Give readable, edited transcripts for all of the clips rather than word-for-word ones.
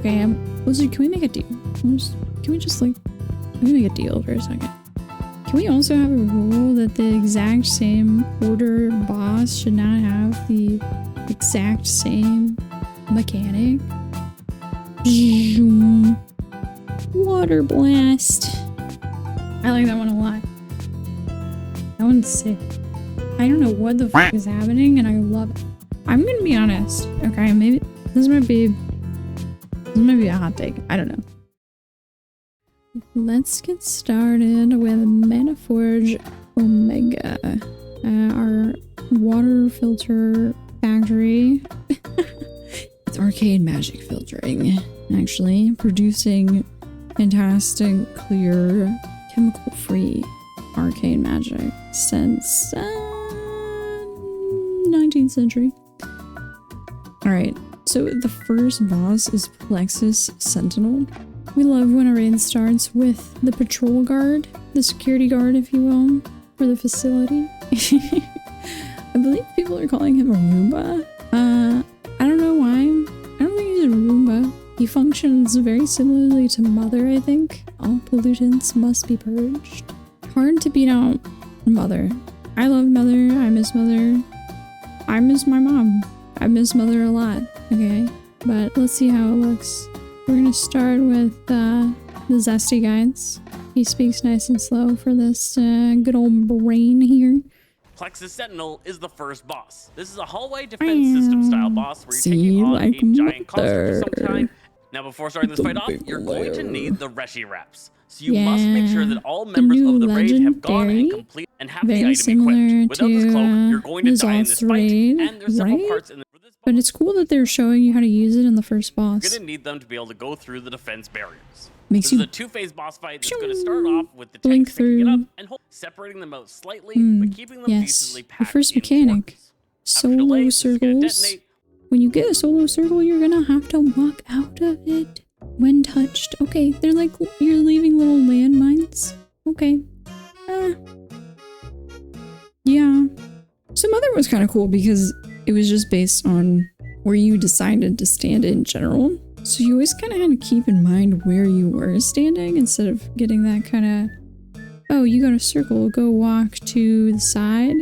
Okay, can we make a deal? Can we just like, can we make a deal for a second? Can we also have a rule that the exact same order boss should not have the exact same mechanic? Water blast. I like that one a lot. That one's sick. I don't know what the fuck is happening and I love it. I'm gonna be honest, okay? Maybe this might be a hot take. I don't know. Let's get started with Manaforge Omega, our water filter factory. It's arcane magic filtering, actually, producing fantastic, clear, chemical-free arcane magic since 19th century. Alright, so the first boss is Plexus Sentinel. We love when a raid starts with the patrol guard, the security guard, if you will, for the facility. I believe people are calling him a Roomba. I don't know why. I don't think he's a Roomba. He functions very similarly to Mother, I think. All pollutants must be purged. Hard to beat out Mother. I love Mother. I miss Mother. I miss my mom. I miss Mother a lot, okay? But let's see how it looks. We're gonna start with the Zesty Guides. He speaks nice and slow for this good old brain here. Plexus Sentinel is the first boss. This is a hallway defense system style boss where you're taking on like a giant construct of some kind. Now before starting this fight off, you're going to need the Reshi wraps. So you must make sure that all members of the raid have gone and complete and have the item equipped. Without this cloak, you're going to die in this fight, and there's several parts in the But it's cool that they're showing you how to use it in the first boss. You're going to need them to be able to go through the defense barriers. Makes this is a two-phase boss fight that's going to start off with the tanks picking it up and separating them out slightly, but keeping them decently packed. The first mechanic, solo circles. When you get a solo circle, you're gonna have to walk out of it when touched. Okay, they're like, you're leaving little landmines. Okay. Yeah. Some other was kind of cool because it was just based on where you decided to stand in general. So you always kind of had to keep in mind where you were standing instead of getting that kind of, oh, you got a circle, go walk to the side.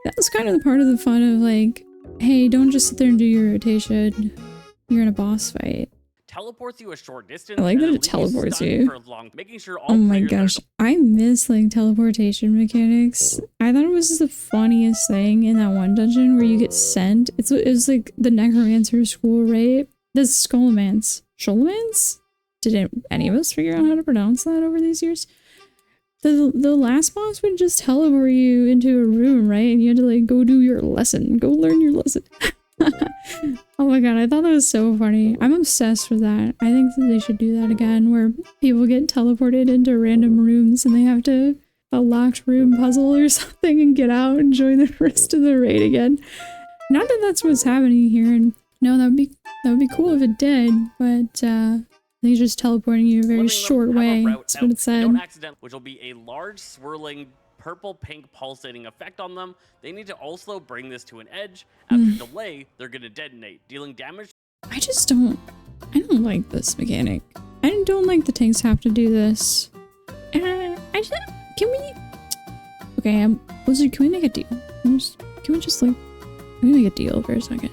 That was kind of the part of the fun of like, hey, don't just sit there and do your rotation. You're in a boss fight. Teleports you a short distance. I like that it teleports you. Making sure all oh my gosh, I miss like teleportation mechanics. I thought it was the funniest thing in that one dungeon where you get sent. It was like the Necromancer school raid. The Skullomance. Sholomance? Did any of us figure out how to pronounce that over these years? The last boss would just teleport you into a room, right? And you had to like go do your lesson. Go learn your lesson. Oh my god, I thought that was so funny. I'm obsessed with that. I think that they should do that again, where people get teleported into random rooms and they have to a locked room puzzle or something and get out and join the rest of the raid again. Not that that's what's happening here, and no, that would be cool if it did, but they're just teleporting you a very short way. That's what it said. Which will be a large swirling purple-pink pulsating effect on them. They need to also bring this to an edge. After delay, they're going to detonate, dealing damage. I don't like this mechanic. I don't like the tanks have to do this. Can we make a deal? Can we make a deal for a second?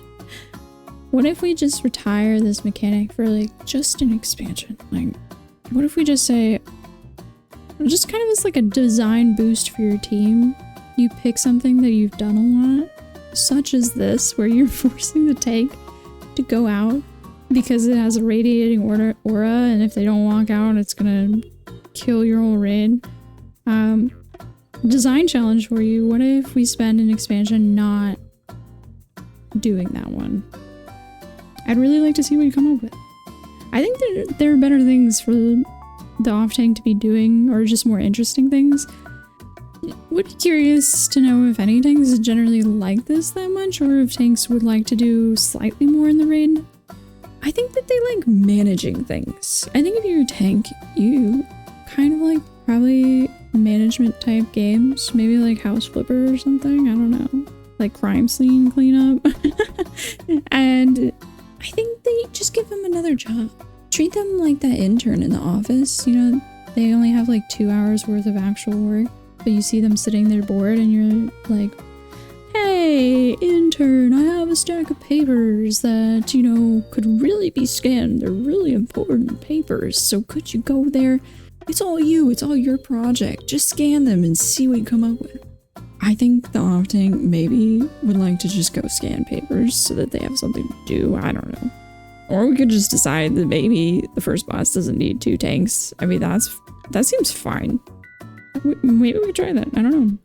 What if we just retire this mechanic for like just an expansion? Like, what if we just say, just kind of as like a design boost for your team, you pick something that you've done a lot, such as this, where you're forcing the tank to go out because it has a radiating aura, and if they don't walk out, it's gonna kill your whole raid. Design challenge for you. What if we spend an expansion not doing that one? I'd really like to see what you come up with. I think there are better things for the off-tank to be doing, or just more interesting things. Would be curious to know if any tanks generally like this that much, or if tanks would like to do slightly more in the raid. I think that they like managing things. I think if you're a tank, you kind of like probably management type games, maybe like House Flipper or something, I don't know. Like crime scene cleanup. And I think they just give them another job. them like that intern in the office, you know, they only have like 2 hours worth of actual work, but you see them sitting there bored and you're like, hey, intern, I have a stack of papers that, you know, could really be scanned. They're really important papers, so could you go there? It's all you, it's all your project. Just scan them and see what you come up with. I think the off tank maybe would like to just go scan papers so that they have something to do. I don't know. Or we could just decide that maybe the first boss doesn't need 2 tanks. I mean, that seems fine. Maybe we could try that. I don't know.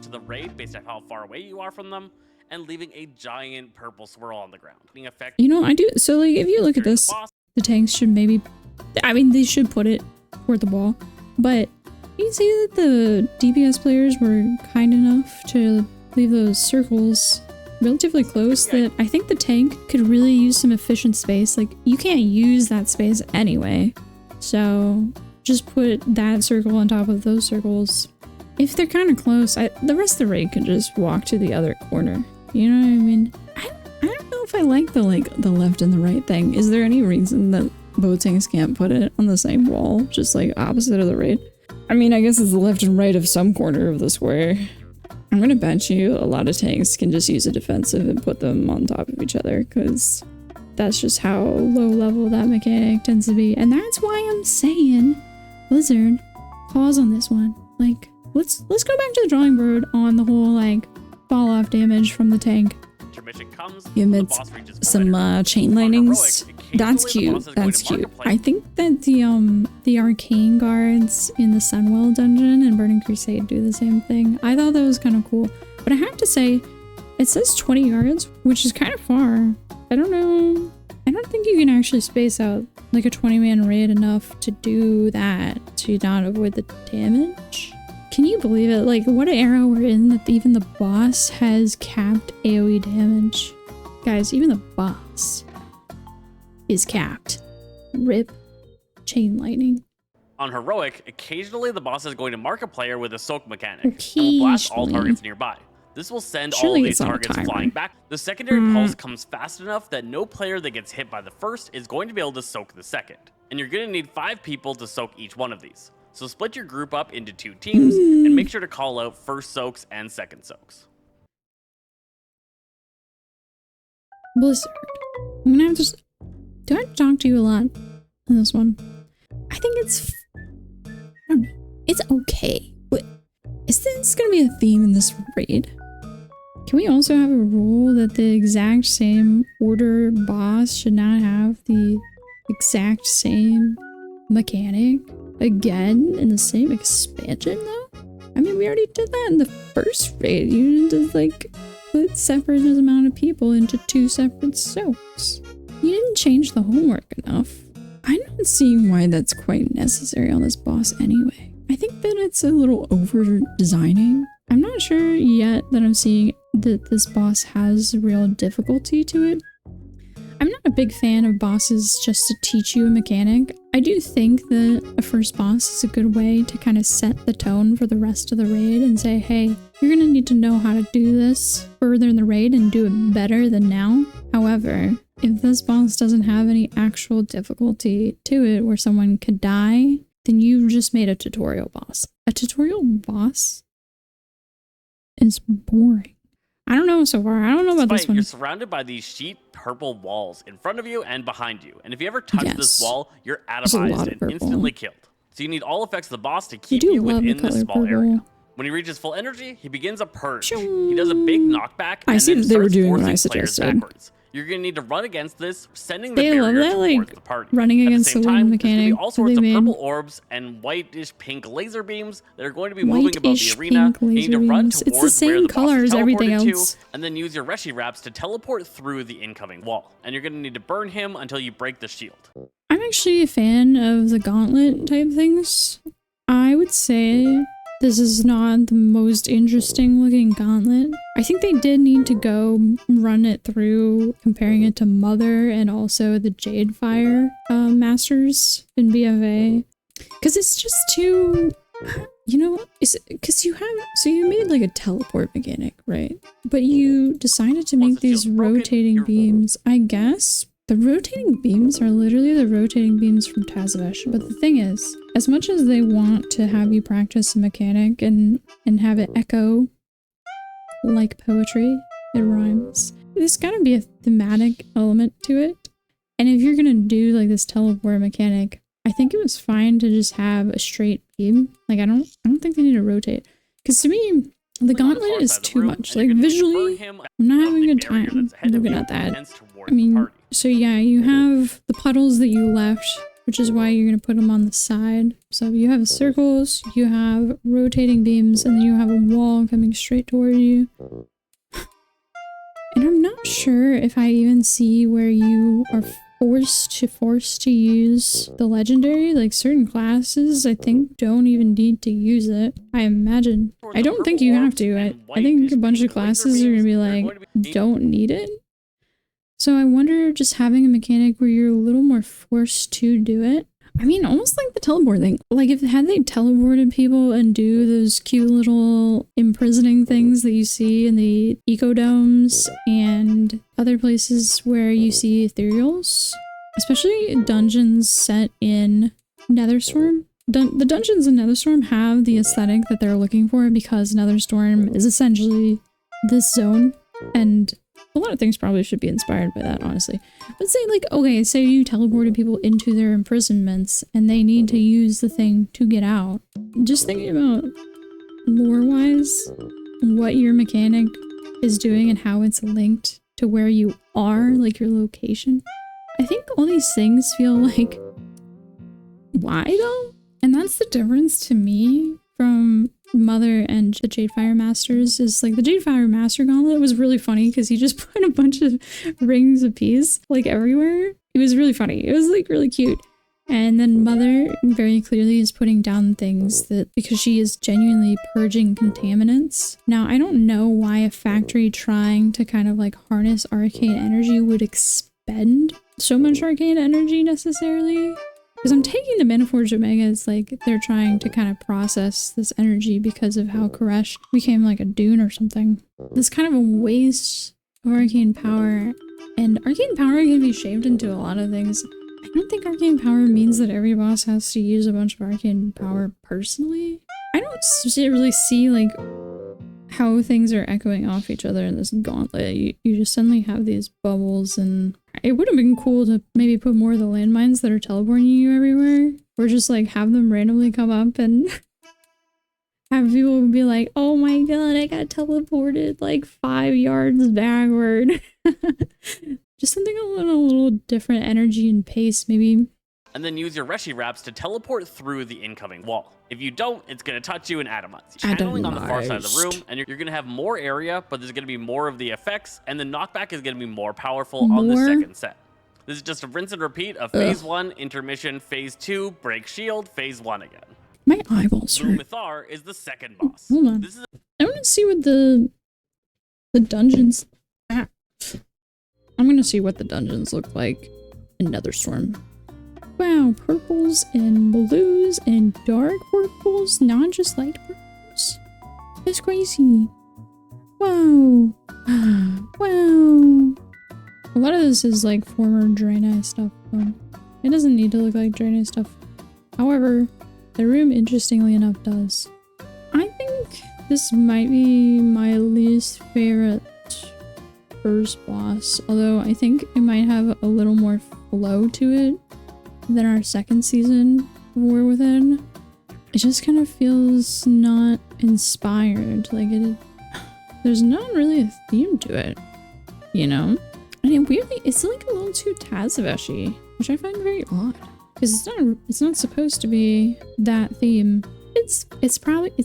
To the raid based on how far away you are from them, and leaving a giant purple swirl on the ground. You know, I do. So, like, if you look at this, the tanks should maybe. I mean, they should put it toward the wall, but you can see that the DPS players were kind enough to leave those circles relatively close that I think the tank could really use some efficient space. Like, you can't use that space anyway, so just put that circle on top of those circles. If they're kind of close, the rest of the raid can just walk to the other corner. You know what I mean? I don't know if I like the left and the right thing. Is there any reason that both tanks can't put it on the same wall, just like opposite of the raid? I mean, I guess it's the left and right of some corner of the square. I'm gonna bet you a lot of tanks can just use a defensive and put them on top of each other, because that's just how low level that mechanic tends to be. And that's why I'm saying, Blizzard, pause on this one. Like, let's go back to the drawing board on the whole, like, fall off damage from the intermission comes, he emits some chain lightnings. That's cute. That's cute. I think that the arcane guards in the Sunwell dungeon and Burning Crusade do the same thing. I thought that was kind of cool. But I have to say, it says 20 yards, which is kind of far. I don't know. I don't think you can actually space out like a 20-man raid enough to do that to not avoid the damage. Can you believe it? Like, what an era we're in that even the boss has capped AoE damage. Guys, even the boss is capped. Rip chain lightning. On Heroic, occasionally the boss is going to mark a player with a soak mechanic and will blast all targets nearby. This will send all of these targets flying back. The secondary pulse comes fast enough that no player that gets hit by the first is going to be able to soak the second. And you're going to need 5 people to soak each one of these. So split your group up into 2 teams and make sure to call out first soaks and second soaks. Blizzard, I'm gonna have to. Do I have to talk to you a lot on this one? I think it's. I don't know. It's okay. But is this gonna be a theme in this raid? Can we also have a rule that the exact same order boss should not have the exact same mechanic again in the same expansion though? I mean, we already did that in the first raid. You did like put separate amount of people into 2 separate soaks. You didn't change the homework enough. I'm not seeing why that's quite necessary on this boss anyway. I think that it's a little over designing. I'm not sure yet that I'm seeing that this boss has real difficulty to it. I'm not a big fan of bosses just to teach you a mechanic. I do think that a first boss is a good way to kind of set the tone for the rest of the raid and say, hey, you're gonna need to know how to do this further in the raid and do it better than now. However, if this boss doesn't have any actual difficulty to it where someone could die, then you just made a tutorial boss. A tutorial boss is boring. I don't know so far. I don't know about this one. You're surrounded by these sheet purple walls in front of you and behind you. And if you ever touch this wall, you're atomized and instantly killed. So you need all effects of the boss to keep you within this small area. When he reaches full energy, he begins a purge. He does a big knockback and then starts forcing players backwards. You're going to need to run against this, sending the barrier towards the party. Running against the one mechanic. All sorts of purple orbs and whitish pink laser beams that are going to be moving about the arena. You need to run towards where the boss is teleported to, and then use your Reshi wraps to teleport through the incoming wall. And you're going to need to burn him until you break the shield. I'm actually a fan of the gauntlet type things. I would say this is not the most interesting looking gauntlet. I think they did need to go run it through, comparing it to Mother and also the Jadefire Masters in BFA. Because it's just too, you know, because you made like a teleport mechanic, right? But you decided to make these rotating beams. I guess The rotating beams are literally the rotating beams from Tazavesh. But the thing is, as much as they want to have you practice a mechanic and have it echo like poetry, it rhymes. There's gotta be a thematic element to it. And if you're gonna do like this teleport mechanic, I think it was fine to just have a straight beam. Like I don't think they need to rotate. Because to me, the gauntlet is too much. Like visually, I'm not having a good time looking at that. I mean, so yeah, you have the puddles that you left, which is why you're gonna put them on the side. So you have circles, you have rotating beams, and then you have a wall coming straight toward you. And I'm not sure if I even see where you are forced to use the legendary. Like certain classes I think don't even need to use it. I imagine. I don't think you have to. I think a bunch of classes are gonna be like, don't need it. So I wonder just having a mechanic where you're a little more forced to do it. I mean, almost like the teleport thing. Like if had they teleported people and do those cute little imprisoning things that you see in the ecodomes and other places where you see ethereals, especially dungeons set in Netherstorm. The dungeons in Netherstorm have the aesthetic that they're looking for because Netherstorm is essentially this zone, and a lot of things probably should be inspired by that, honestly. But say like, okay, say you teleported people into their imprisonments and they need to use the thing to get out. Just thinking about lore-wise, what your mechanic is doing and how it's linked to where you are, like your location. I think all these things feel like, why though? And that's the difference to me from Mother and the Jadefire Masters. Is like the Jadefire Master Gauntlet was really funny because he just put a bunch of rings of peace like everywhere. It was really funny. It was like really cute. And then Mother very clearly is putting down things that because she is genuinely purging contaminants. Now, I don't know why a factory trying to kind of like harness arcane energy would expend so much arcane energy necessarily. Because I'm taking the Manaforge Omega as like they're trying to kind of process this energy because of how Koresh became like a dune or something. This kind of a waste of arcane power. And arcane power can be shaped into a lot of things. I don't think arcane power means that every boss has to use a bunch of arcane power personally. I don't really see like how things are echoing off each other in this gauntlet. You just suddenly have these bubbles, and it would have been cool to maybe put more of the landmines that are teleporting you everywhere, or just like have them randomly come up and have people be like, oh my god, I got teleported like 5 yards backward. Just something a little different energy and pace, maybe. And then use your Reshi Wraps to teleport through the incoming wall. If you don't, it's going to touch you and atomize. Channeling on the far side of the room, and you're going to have more area, but there's going to be more of the effects, and the knockback is going to be more powerful on the second set. This is just a rinse and repeat of phase 1, intermission, phase 2, break shield, phase 1 again. My eyeballs hurt. Loom'ithar is the second boss. Hold on. I want to see what the dungeons have. I'm going to see what the dungeons look like in Netherstorm. Wow, purples and blues and dark purples, not just light purples. That's crazy. Wow. Wow. A lot of this is like former Draenei stuff, though. It doesn't need to look like Draenei stuff. However, the room, interestingly enough, does. I think this might be my least favorite first boss, although I think it might have a little more flow to it than our second season of War Within. It just kind of feels not inspired. Like there's not really a theme to it, you know? And it weirdly, it's like a little too Tazavesh-y, which I find very odd. Because it's not supposed to be that theme. It's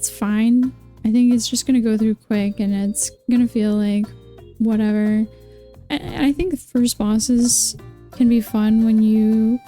fine. I think it's just gonna go through quick and it's gonna feel like whatever. I think first bosses can be fun when you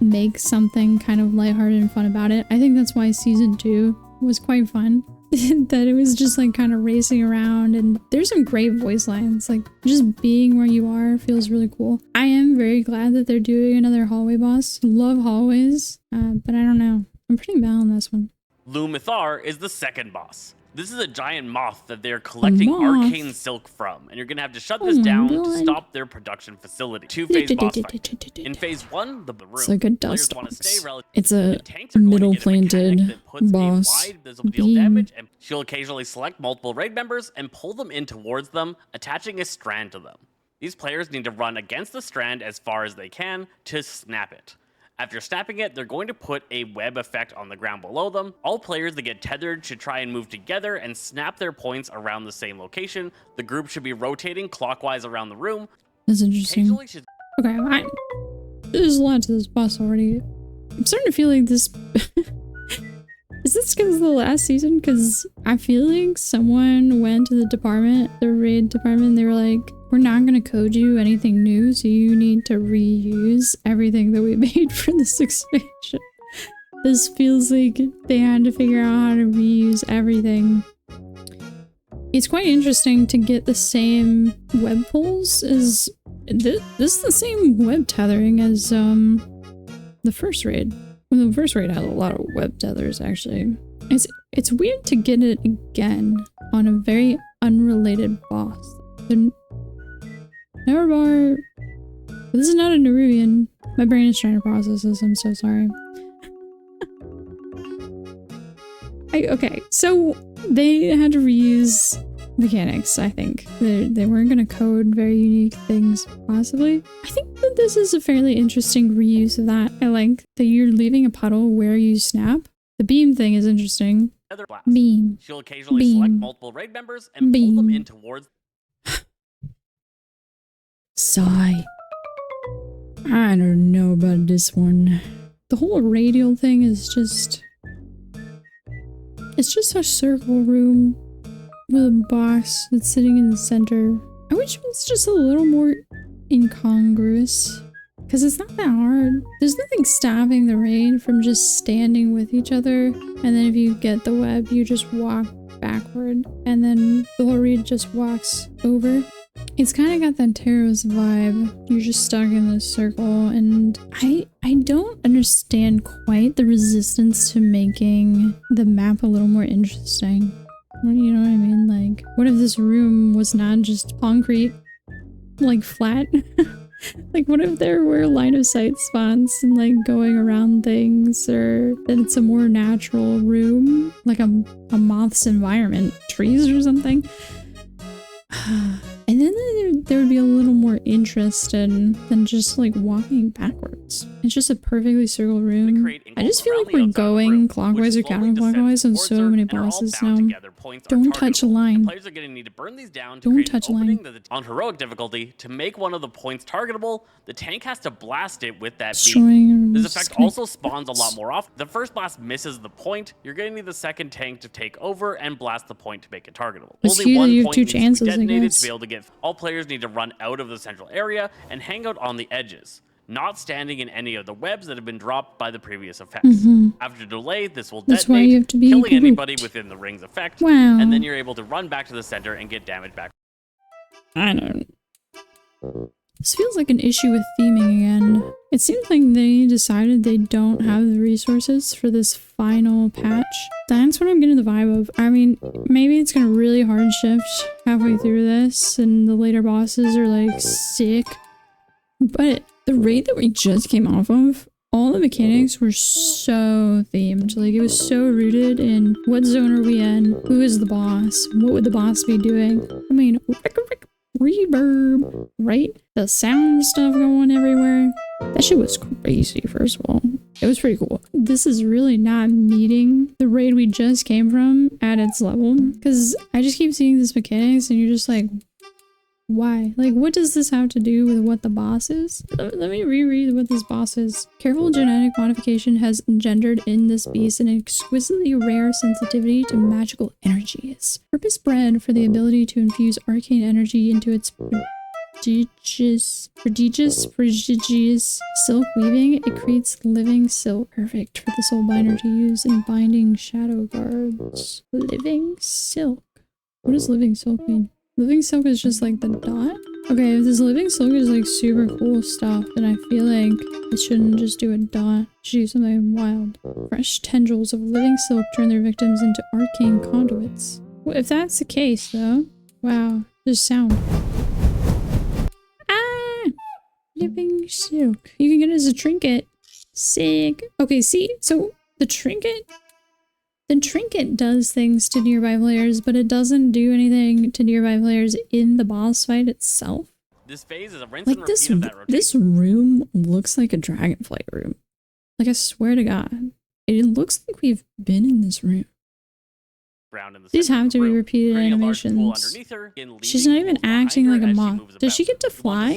make something kind of lighthearted and fun about it. I think that's why season 2 was quite fun. That it was just like kind of racing around, and there's some great voice lines. Like just being where you are feels really cool. I am very glad that they're doing another hallway boss. Love hallways, but I don't know. I'm pretty bad on this one. Loom'ithar is the second boss. This is a giant moth that they're collecting arcane silk from, and you're gonna have to shut this down to stop their production facility. 2-phase boss fight. In phase 1, the room. It's like a dust want to stay relative. It's a middle planted boss damage, and she'll occasionally select multiple raid members and pull them in towards them, attaching a strand to them. These players need to run against the strand as far as they can to snap it. After snapping it, they're going to put a web effect on the ground below them. All players that get tethered should try and move together and snap their points around the same location. The group should be rotating clockwise around the room. That's interesting. Okay, there's a lot to this boss already. I'm starting to feel like this... Is this because of the last season? Because I feel like someone went to the raid department, and they were like, we're not going to code you anything new, so you need to reuse everything that we made for this expansion. This feels like they had to figure out how to reuse everything. It's quite interesting to get the same web pulls as... This is the same web tethering as the first raid. Well, the first raid had a lot of web tethers, actually. It's weird to get it again on a very unrelated boss. Neverbar. This is not a Nerubian. My brain is trying to process this. I'm so sorry. Okay, so they had to reuse mechanics, I think. They weren't going to code very unique things, possibly. I think that this is a fairly interesting reuse of that. I like that you're leaving a puddle where you snap. The beam thing is interesting. Beam. She'll occasionally select multiple raid members and pull them in towards... Sigh. I don't know about this one. The whole radial thing is just... It's just a circle room with a boss that's sitting in the center. I wish it was just a little more incongruous. Because it's not that hard. There's nothing stopping the raid from just standing with each other. And then if you get the web, you just walk backward. And then the whole raid just walks over. It's kind of got that Taros vibe. You're just stuck in this circle, and I don't understand quite the resistance to making the map a little more interesting. You know what I mean? Like, what if this room was not just concrete, like flat? Like, what if there were line of sight spawns and like going around things, or that it's a more natural room, like a moth's environment, trees or something? And then there would be a little more interest than just like walking backwards. It's just a perfectly circle room. I just feel like we're going clockwise or counterclockwise on so many bosses now. Don't touch a line. Players are going to need to burn these down to Don't touch a line. On heroic difficulty, to make one of the points targetable, the tank has to blast it with that beam. This effect also spawns a lot more often. The first blast misses the point. You're going to need the second tank to take over and blast the point to make it targetable. Only one point needs to be detonated to be able to get. All players need to run out of the central area and hang out on the edges, not standing in any of the webs that have been dropped by the previous effects. After delay, this will detonate, killing anybody within the ring's effect, and then you're able to run back to the center and get damage back. I don't... This feels like an issue with theming again. It seems like they decided they don't have the resources for this final patch. That's what I'm getting the vibe of. I mean, maybe it's gonna really hard shift halfway through this and the later bosses are like sick. But the raid that we just came off of, all the mechanics were so themed. Like, it was so rooted in what zone are we in, who is the boss, what would the boss be doing. I mean, reverb, right? The sound stuff going everywhere. That shit was crazy, first of all. It was pretty cool. This is really not meeting the raid we just came from at its level. Because I just keep seeing these mechanics and you're just like, why? Like, what does this have to do with what the boss is? Let me reread what this boss is. Careful genetic modification has engendered in this beast an exquisitely rare sensitivity to magical energies. Purpose bred for the ability to infuse arcane energy into its prodigious silk weaving. It creates living silk, perfect for the Soulbinder to use in binding shadow guards. Living silk. What does living silk mean? Living Silk is just like the dot? Okay, if this Living Silk is like super cool stuff, then I feel like it shouldn't just do a dot. It should do something wild. Fresh tendrils of Living Silk turn their victims into arcane conduits. Well, if that's the case though, wow, there's sound. Ah! Living Silk. You can get it as a trinket. Sick. Okay, see, so the trinket does things to nearby players, but it doesn't do anything to nearby players in the boss fight itself. This phase is a rinse Like and repeat of that rotation. this room looks like a dragonflight room. Like, I swear to God, it looks like we've been in this room. In the These have to be repeated animations. She's not even acting like a moth. Does she get to fly?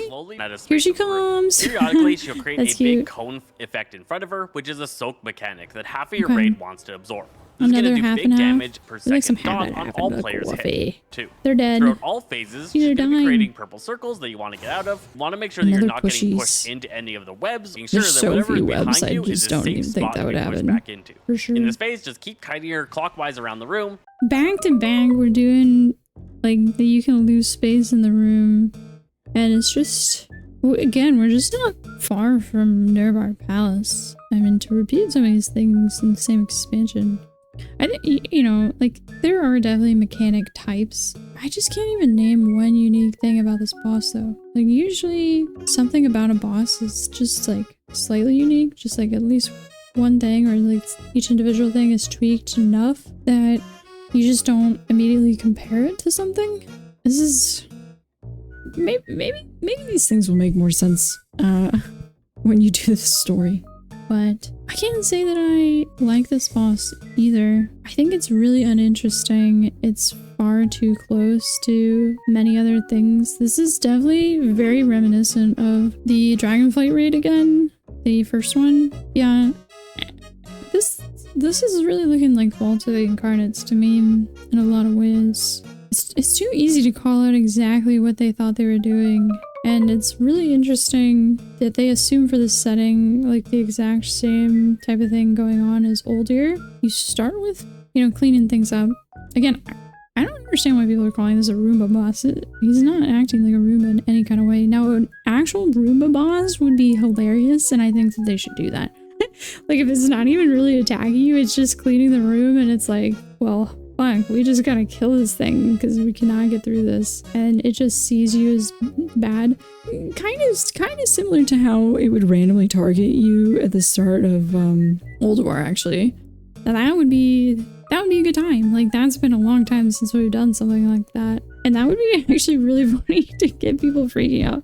Here she comes. Periodically, she'll create That's a cute. big cone effect in front of her, which is a soak mechanic that half of your raid wants to absorb. This Another is going half to do and big half. damage per Like some second dot on all players hit, too. They're dead. Throughout all phases, These are she's going to be dying. creating purple circles that you want to get out of. You want to make sure that you're Another not getting pushies. pushed into any of the webs, making sure There's that so whatever is few behind webs, I you is just a don't safe even think spot that to would be pushed happen. back into. For sure. In this phase, just keep kiting her clockwise around the room. Back to back, we're doing like you can lose space in the room, and it's just again, we're just not far from Nerevar Palace. I mean, to repeat some of these things in the same expansion, I think, you know, like there are definitely mechanic types. I just can't even name one unique thing about this boss though. Like usually something about a boss is just like slightly unique, just like at least one thing, or like each individual thing is tweaked enough that you just don't immediately compare it to something. This is maybe these things will make more sense when you do this story. But I can't say that I like this boss either. I think it's really uninteresting. It's far too close to many other things. This is definitely very reminiscent of the Dragonflight raid again. The first one. Yeah. This is really looking like Vault of the Incarnates to me in a lot of ways. It's too easy to call out exactly what they thought they were doing. And it's really interesting that they assume for this setting, like the exact same type of thing going on as Oldir. You start with, you know, cleaning things up. Again, I don't understand why people are calling this a Roomba boss. He's not acting like a Roomba in any kind of way. Now, an actual Roomba boss would be hilarious, and I think that they should do that. Like, if it's not even really attacking you, it's just cleaning the room, and it's like, well, fuck, we just gotta kill this thing because we cannot get through this, and it just sees you as bad. Kind of similar to how it would randomly target you at the start of World of War, actually. Now that would be a good time. Like, that's been a long time since we've done something like that, and that would be actually really funny to get people freaking out.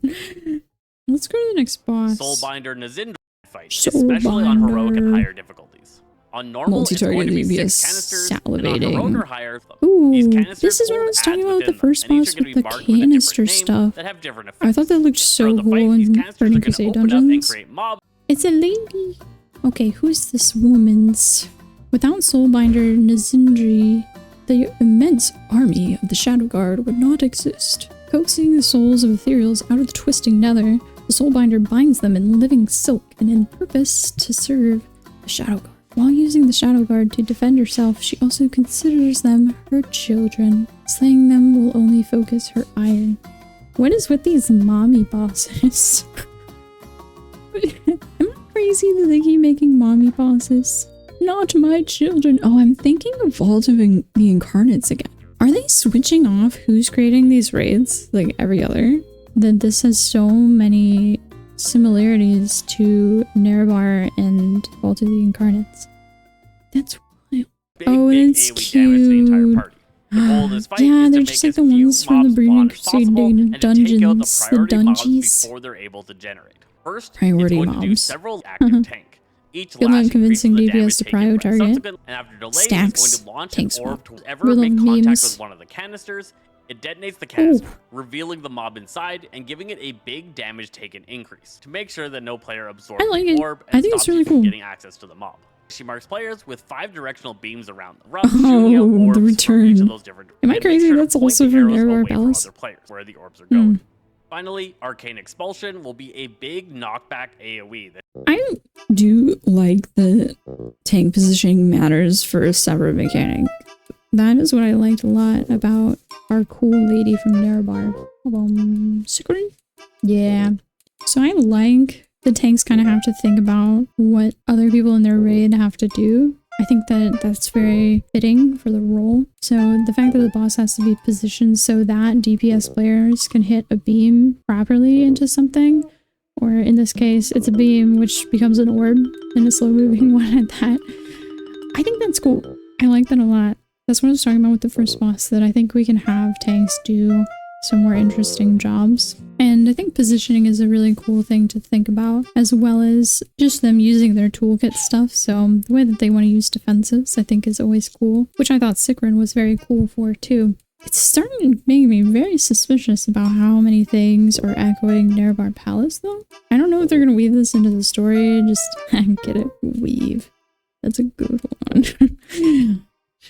Let's go to the next boss. Soulbinder Naazindhri fight, especially on heroic and higher difficulties. On normal, it's going to be 6 canisters, and on heroic or higher, these canisters this is what I was talking about with the first boss with the canister stuff. That have different effects. I thought that looked so cool in Burning Crusade Dungeons. It's a lady. Okay, who's this woman's? Without Soulbinder Naazindhri, the immense army of the Shadow Guard would not exist. Coaxing the souls of ethereals out of the twisting nether, the Soulbinder binds them in living silk and in purpose to serve the Shadow Guard. While using the Shadow Guard to defend herself, she also considers them her children. Slaying them will only focus her ire. What is with these mommy bosses? Am I crazy that they keep making mommy bosses? Not my children. Oh, I'm thinking of Vault of the Incarnates again. Are they switching off who's creating these raids, like every other? That this has so many similarities to Nerevar and Vault of the Incarnates. That's wild. It's cute. Yeah, they're just like the ones from the Burning Crusade dungeons, the dungeons. Before they're able to generate. First, Priority it's going to do mobs. several active tank. Each Good luck lash convincing increases the DPS to damage prio taken by target. subsequent, and after delay, Stacks. it's going to launch Tank an swap. orb to ever Real make contact memes. with one of the canisters. It detonates the canister, revealing the mob inside and giving it a big damage taken increase to make sure that no player absorbs I like the it. orb I and think it's stops really you from cool. getting access to the mob. She marks players with 5 directional beams around the rough, shooting out orbs the from return. each of those different. Am I and make crazy? sure to That's point also the from arrows Nerevar away from Palace. other players where the orbs are going. Finally, Arcane Expulsion will be a big knockback AoE. I do like the tank positioning matters for a separate mechanic. That is what I liked a lot about our cool lady from Nerebar. Sigrun? Yeah. So I like the tanks kind of have to think about what other people in their raid have to do. I think that that's very fitting for the role. So the fact that the boss has to be positioned so that DPS players can hit a beam properly into something, or in this case, it's a beam which becomes an orb and a slow moving one at that. I think that's cool. I like that a lot. That's what I was talking about with the first boss, that I think we can have tanks do some more interesting jobs. And I think positioning is a really cool thing to think about, as well as just them using their toolkit stuff. So the way that they want to use defensives, I think is always cool, which I thought Sigrun was very cool for too. It's starting to make me very suspicious about how many things are echoing Nerebar Palace though. I don't know if they're going to weave this into the story, just get it, weave. That's a good one.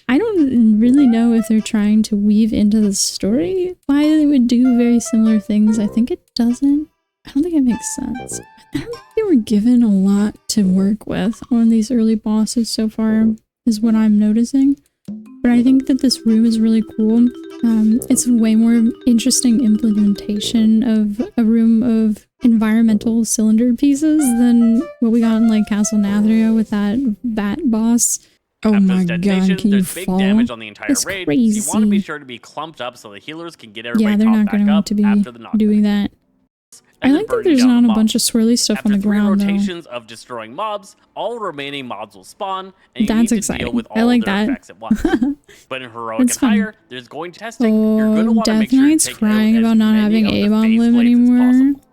I don't really know if they're trying to weave into the story why they would do very similar things. I think it doesn't. I don't think it makes sense. I don't think they were given a lot to work with on these early bosses so far, is what I'm noticing. But I think that this room is really cool. It's a way more interesting implementation of a room of environmental cylinder pieces than what we got in like Castle Nathria with that bat boss. Oh my god, can you big damage on the entire That's raid. crazy. So you want to be sure to be clumped up so the healers can get everybody yeah, they're not back going up to be after the knockdown. doing that. I like that there's not a bunch of swirly stuff on the ground, After 3 rotations of destroying mobs, all remaining mobs will spawn, and you That's need to exciting. deal with all I like their that. effects at once. But in Heroic That's and fun. higher, there's going to testing. You're going to want to make Death sure to Knight's take crying out about as not many having of the A-bomb phase limb blades as anymore. possible.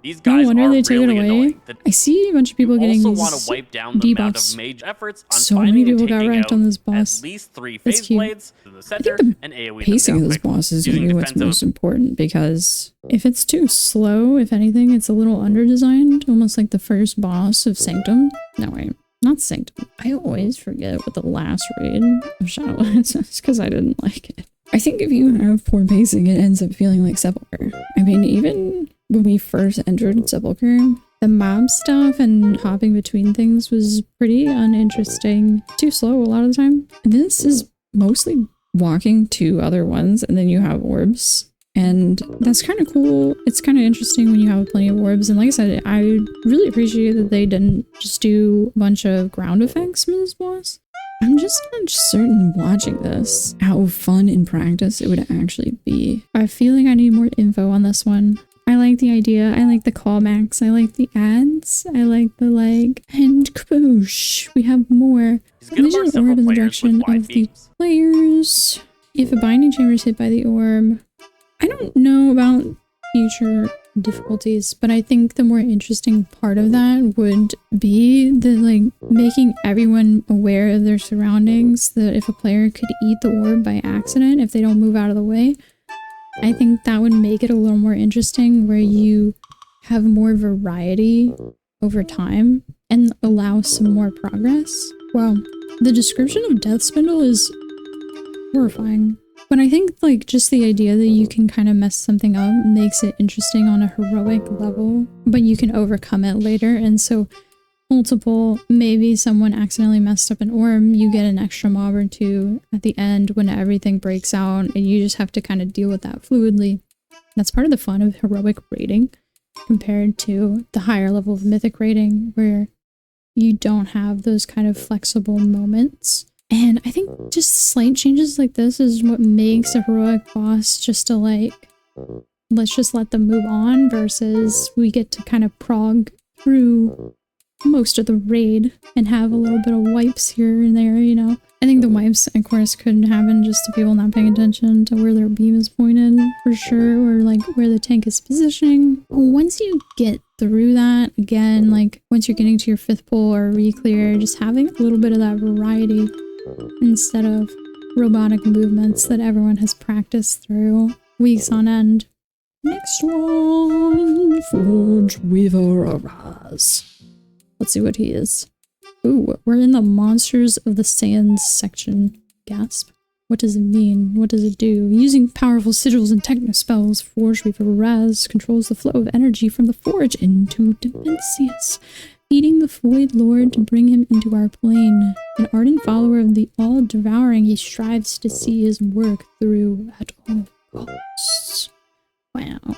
These guys No wonder are they took it really away. annoying. I see a bunch of people getting also these want to wipe down the amount debuffs. of mage efforts on So finding many and people got taking wrecked out on this boss. at least 3 That's phase cute. blades to the I center think and the AoE pacing of them this down boss is going to using be what's defensive most important, because if it's too slow, if anything, it's a little under-designed, almost like the first boss of Sanctum. No, wait, not Sanctum. I always forget what the last raid of Shadowlands is, because I didn't like it. I think if you have poor pacing, it ends up feeling like Sepulchre. I mean, even when we first entered Sepulchre, the mob stuff and hopping between things was pretty uninteresting. Too slow a lot of the time. This is mostly walking to other ones, and then you have orbs. And that's kind of cool. It's kind of interesting when you have plenty of orbs. And like I said, I really appreciate that they didn't just do a bunch of ground effects for this boss. I'm just not certain watching this how fun in practice it would actually be. I feel like I need more info on this one. I like the idea. I like the callbacks. I like the ads. I like the and kaboosh, we have more. Vision orb in the direction of the players. If a binding chamber is hit by the orb, I don't know about future difficulties, but I think the more interesting part of that would be the making everyone aware of their surroundings, that if a player could eat the orb by accident if they don't move out of the way, I think that would make it a little more interesting, where you have more variety over time and allow some more progress. Wow, the description of Death Spindle is horrifying. But I think just the idea that you can kind of mess something up makes it interesting on a heroic level, but you can overcome it later. And so maybe someone accidentally messed up an orb, you get an extra mob or two at the end when everything breaks out, and you just have to kind of deal with that fluidly. That's part of the fun of heroic raiding compared to the higher level of mythic raiding, where you don't have those kind of flexible moments. And I think just slight changes like this is what makes a heroic boss just a let's just let them move on, versus we get to kind of prog through most of the raid and have a little bit of wipes here and there, you know. I think the wipes, of course, couldn't happen just to people not paying attention to where their beam is pointed, for sure, or where the tank is positioning. Once you get through that, again, once you're getting to your 5th pull or re-clear, just having a little bit of that variety instead of robotic movements that everyone has practiced through weeks on end. Next one, Forgeweaver Araz. Let's see what he is. Ooh, we're in the Monsters of the Sands section. Gasp. What does it mean? What does it do? Using powerful sigils and techno spells, Forgeweaver Araz controls the flow of energy from the forge into Dimensius, feeding the Void Lord to bring him into our plane. An ardent follower of the All-Devouring, he strives to see his work through at all ghosts. Wow.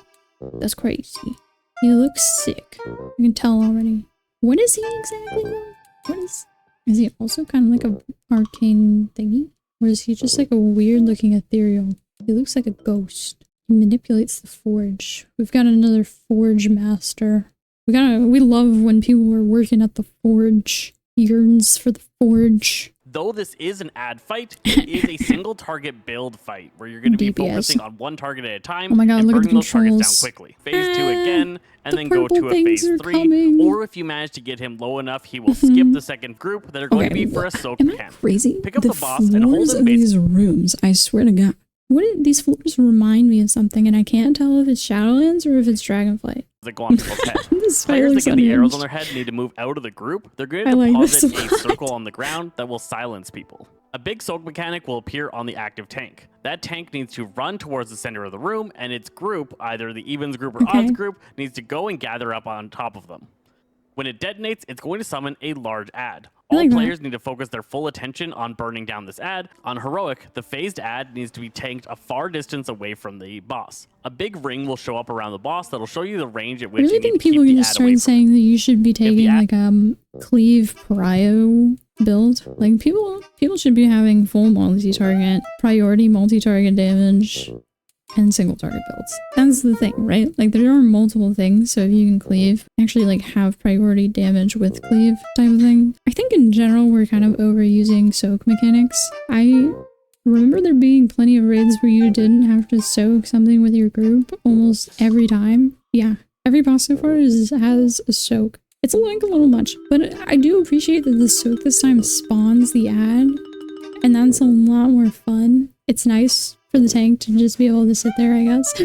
That's crazy. He looks sick. You can tell already. What is he exactly though? What is he also kind of like a arcane thingy? Or is he just like a weird looking ethereal? He looks like a ghost. He manipulates the forge. We've got another forge master. We love when people are working at the forge. Yearns for the forge. Though this is an ad fight, it is a single target build fight where you're going to be focusing on one target at a time. Oh my god, and look at the those targets down controls. quickly. Phase 2 again, and then go to a phase 3. Or if you manage to get him low enough, he will skip the second group that are going to be for a soak Am I camp. crazy? Pick up the boss and hold him these rooms, I swear to god. These floors remind me of something, and I can't tell if it's Shadowlands or if it's Dragonflight. That go on people's head. Players that get the arrows on their head need to move out of the group. They're going to deposit a circle on the ground that will silence people. A big soak mechanic will appear on the active tank. That tank needs to run towards the center of the room, and its group, either the evens group or odds group, needs to go and gather up on top of them. When it detonates, it's going to summon a large ad. All players need to focus their full attention on burning down this ad. On Heroic, the phased ad needs to be tanked a far distance away from the boss. A big ring will show up around the boss that'll show you the range at which you need to keep the ad away from. I really think people can start saying that you should be taking like cleave prio build. Like people should be having full multi-target, priority multi-target damage, and single target builds. That's the thing, right? Like there are multiple things, so if you can cleave, actually like have priority damage with cleave type of thing. I think in general we're kind of overusing soak mechanics. I remember there being plenty of raids where you didn't have to soak something with your group almost every time. Yeah, every boss so far has a soak. It's like a little much, but I do appreciate that the soak this time spawns the ad, and that's a lot more fun. It's nice for the tank to just be able to sit there, I guess.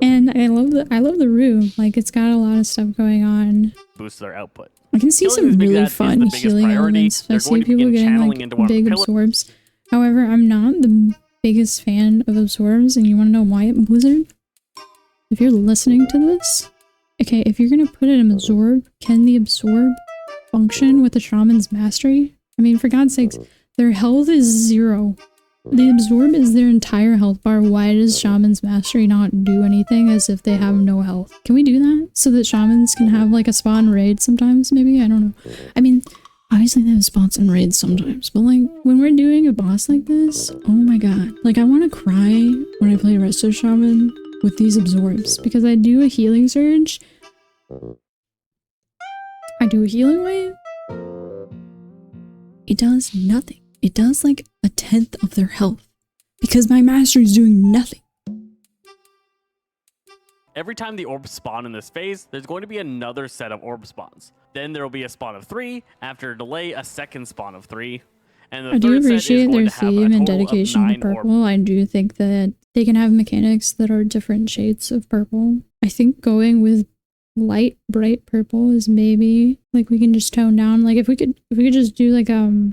And I love the room. Like it's got a lot of stuff going on. Boost their output. I can see some really fun healing elements. I see people getting like big absorbs. However, I'm not the biggest fan of absorbs, and you want to know why, Blizzard? If you're listening to this, okay, if you're gonna put an absorb, can the absorb function with the shaman's mastery? I mean, for God's sakes, their health is 0. The absorb is their entire health bar. Why does shaman's mastery not do anything as if they have no health? Can we do that so that shamans can have like a spawn raid sometimes? Maybe, I don't know. I mean, obviously they have spots and raids sometimes, but like when we're doing a boss like this, oh my god, like I want to cry when I play Resto Shaman with these absorbs, because I do a healing surge. I do a healing wave. It does nothing. It does like 1/10 of their health because my mastery is doing nothing. Every time the orbs spawn in this phase, there's going to be another set of orb spawns. Then there will be a spawn of 3. After a delay, a second spawn of 3. And the I do appreciate their theme and dedication to purple. I do think that they can have mechanics that are different shades of purple. I think going with light, bright purple is maybe like we can just tone down. Like if we could just do like a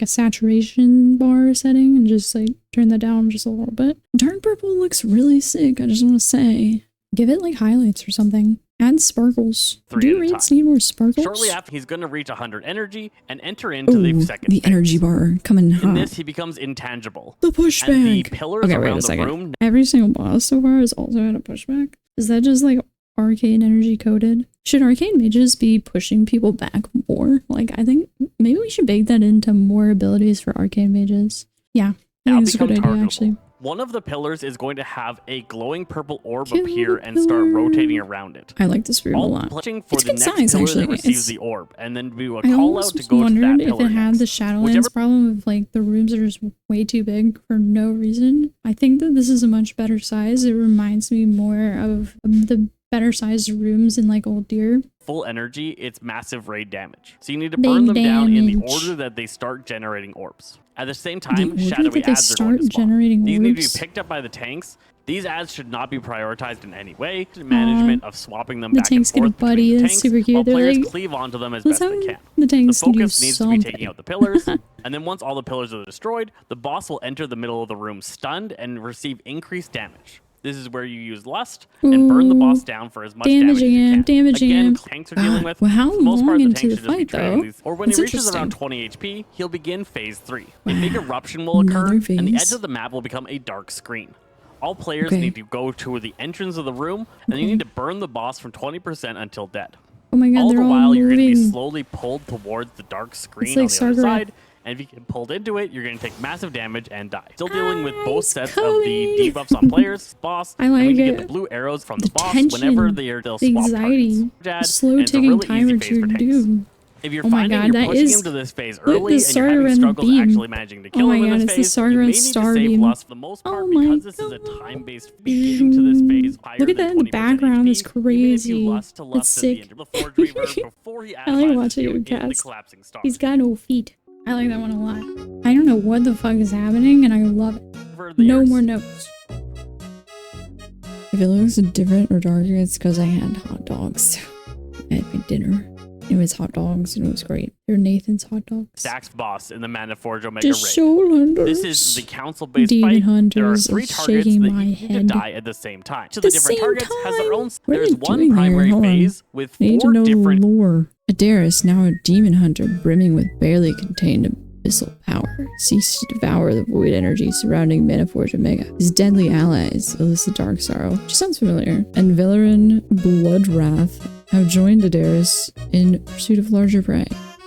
saturation bar setting and just like turn that down just a little bit. Dark purple looks really sick, I just want to say. Give it like highlights or something. Add sparkles. Do raids need more sparkles? Shortly after, he's going to reach 100 energy and enter into the second phase. Energy bar coming hot. In this, he becomes intangible. The pushback. And the pillars around the room. Every single boss so far has also had a pushback. Is that just like arcane energy coded? Should arcane mages be pushing people back more? Like, I think maybe we should bake that into more abilities for arcane mages. Yeah, I think it's a good idea, actually. One of the pillars is going to have a glowing purple orb appear and start rotating around it. I like this room a lot. Pushing for the next pillar that receives the orb, and then do a call out to go to that pillar. I wondered if it had the Shadowlands problem of like the rooms are just way too big for no reason. I think that this is a much better size. It reminds me more of the better sized rooms in like Old Deer. Full energy, it's massive raid damage. So you need to burn them down in the order that they start generating orbs. At the same time, shadowy ads are going to spawn. These need to be picked up by the tanks. These ads should not be prioritized in any way. Management of swapping them back and forth between the tanks, super cute. while players cleave onto them as best they can. The focus needs to be taking out the pillars, and then once all the pillars are destroyed, the boss will enter the middle of the room stunned and receive increased damage. This is where you use Lust and burn the boss down for as much damage as you can. Again, tanks are dealing with. Well, how for the most part, long the tanks into the should just be fight, trading though? these. Or when he reaches around 20 HP, he'll begin phase 3. A big eruption will occur, and the edge of the map will become a dark screen. All players need to go to the entrance of the room, and you need to burn the boss from 20% until dead. Oh my god, All the they're while, all you're going to be moving. slowly pulled towards the dark screen It's like on the other Sargeras. side. And if you get pulled into it, you're going to take massive damage and die. Still dealing with both sets of the debuffs on players, boss, I like and when you it. get the blue arrows from the boss tension, whenever they'll swap anxiety, targets. slow And it's a ticking really timer easy phase to for your tanks. doom. If you're Oh my finding god, you're that pushing is him to this phase the early and you're having Sargeras struggles beam. actually managing to kill my him in god, this it's the phase, you may Sargeras need to star save beam. Lust for the most part Oh my because this is a god. time-based getting to this phase higher Look at than that in the 20% background, HP, it's even if you crazy. lust to It's lust at the sick. end of the Forgeweaver before he I like atomises watching you him in the cast. collapsing star. He's got no feet. I like that one a lot. I don't know what the fuck is happening, and I love it. No more notes. If it looks different or darker, it's because I had hot dogs at my dinner. It was hot dogs, and it was great. They're Nathan's hot dogs. Stacks boss in the Manaforge Omega The raid. Soul Hunters. This is the council-based Demon fight. There are Hunters 3 are targets shaking that my you need to head. die at the same time. So The the different same targets has their own. What are There's they one doing primary here? Hold on. phase with I need to 4 know different the lore. Adaris, now a demon hunter brimming with barely contained abyssal power, seeks to devour the void energy surrounding Manaforge Omega. His deadly allies, Illicit Dark Sorrow, which sounds familiar, and Velarin Bloodwrath have joined Adaris in pursuit of larger prey.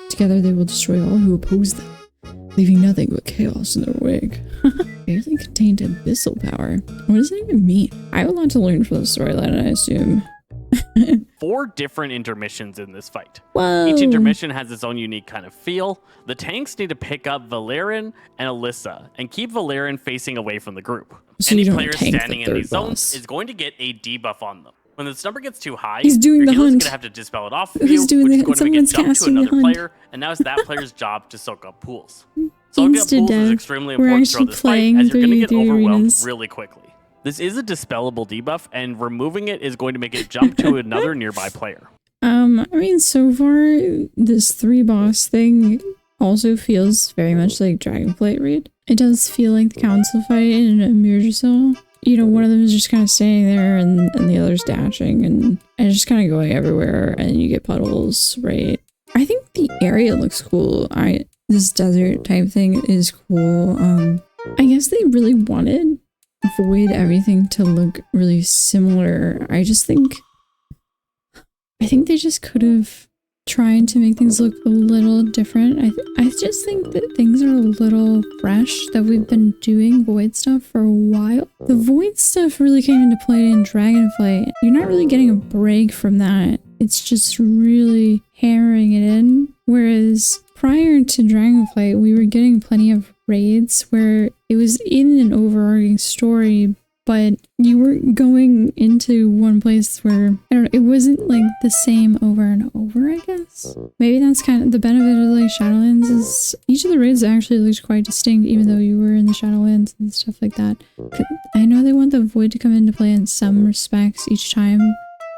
Together they will destroy all who oppose them, leaving nothing but chaos in their wake. Barely contained abyssal power. What does that even mean? I have a lot to learn from the storyline, I assume. 4 different intermissions in this fight. Whoa. Each intermission has its own unique kind of feel. The tanks need to pick up Velarin and Alyssa and keep Velarin facing away from the group. So Any you don't player tank the standing in third these zones boss. is going to get a debuff on them. When this number gets too high, He's doing your the healer's hunt. going to have to dispel it off of Who's you, doing which the is going to make it someone's jump to casting the another hunt. player, and now it's that player's job to soak up pools. Soaking up pools is Insta-dev. extremely We're important actually throughout this fight, playing as you're going to get 3D overwhelmed arenas. really quickly. This is a dispellable debuff, and removing it is going to make it jump to another nearby player. I mean, so far, this 3 boss thing also feels very much like Dragonflight Raid. It does feel like the council fight in Mirjasol. You know, one of them is just kind of standing there and the other's dashing and just kind of going everywhere, and you get puddles, right? I think the area looks cool. This desert type thing is cool. I guess they really wanted Void everything to look really similar. I think they just could have tried to make things look a little different. I just think that things are a little fresh, that we've been doing Void stuff for a while. The Void stuff really came into play in Dragonflight. You're not really getting a break from that. It's just really hammering it in. Whereas prior to Dragonflight, we were getting plenty of raids where it was in an overarching story, but you were going into one place where, I don't know, it wasn't like the same over and over, I guess. Maybe that's kind of the benefit of like Shadowlands, is each of the raids actually looks quite distinct, even though you were in the Shadowlands and stuff like that. I know they want the Void to come into play in some respects each time,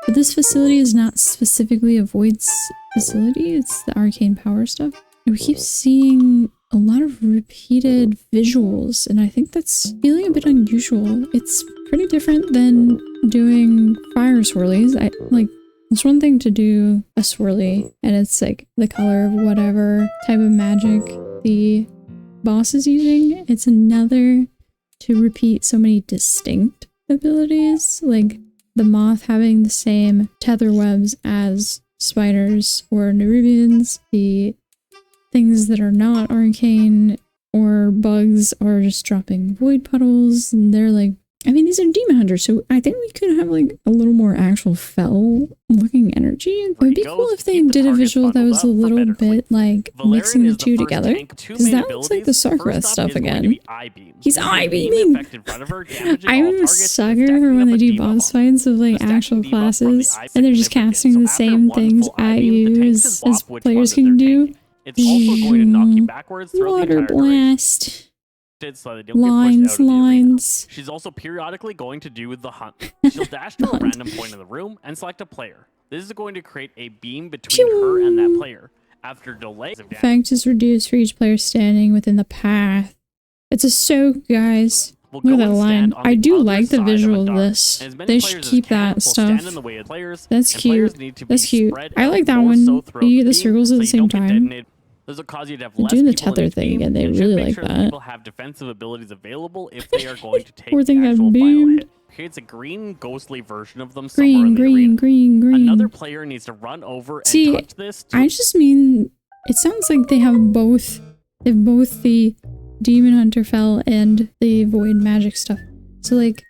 but this facility is not specifically a Void's facility, it's the arcane power stuff. And we keep seeing a lot of repeated visuals, and I think that's feeling a bit unusual. It's pretty different than doing fire swirlies. It's one thing to do a swirly and it's like the color of whatever type of magic the boss is using. It's another to repeat so many distinct abilities, like the moth having the same tether webs as spiders or Nerubians, the things that are not arcane or bugs are just dropping void puddles, and they're like, I mean, these are demon hunters, so I think we could have like a little more actual fell looking energy. It would be cool if they did a visual that was a little bit like mixing the two together, because that looks like the Sargeras stuff again. He's eye beaming. I'm a sucker for when they do boss fights of like actual classes and they're just casting the same things at you as players can do. It's also going to knock you backwards throughout the Water entire duration. blast. So they don't get pushed out of the arena. Lines. She's also periodically going to do the hunt. She'll dash to a random point in the room and select a player. This is going to create a beam between her and that player. After delay, Effect is reduced for each player standing within the path. It's a soak, guys. will Look go at that and stand line. on I the do other like the side visual a of dart. this. And as many They players should as keep can that will stuff. stand in the way of players, That's and cute. players need to That's be cute. spread I out like that more so one. throughout You the get the scheme, circles at so the you same don't get time. detonated. This will cause you to have They're less doing the people in tether your thing team, again. They and should really make like sure that that. people have defensive abilities available if they are going to take Poor the thing got actual final beamed. hit. Creates a green, ghostly version of them somewhere in Green, the green, arena. green, green. Another player needs to run over and See, touch this. I just mean, it sounds like they have both. They have both the Demon Hunter Fel and the Void Magic stuff. So like,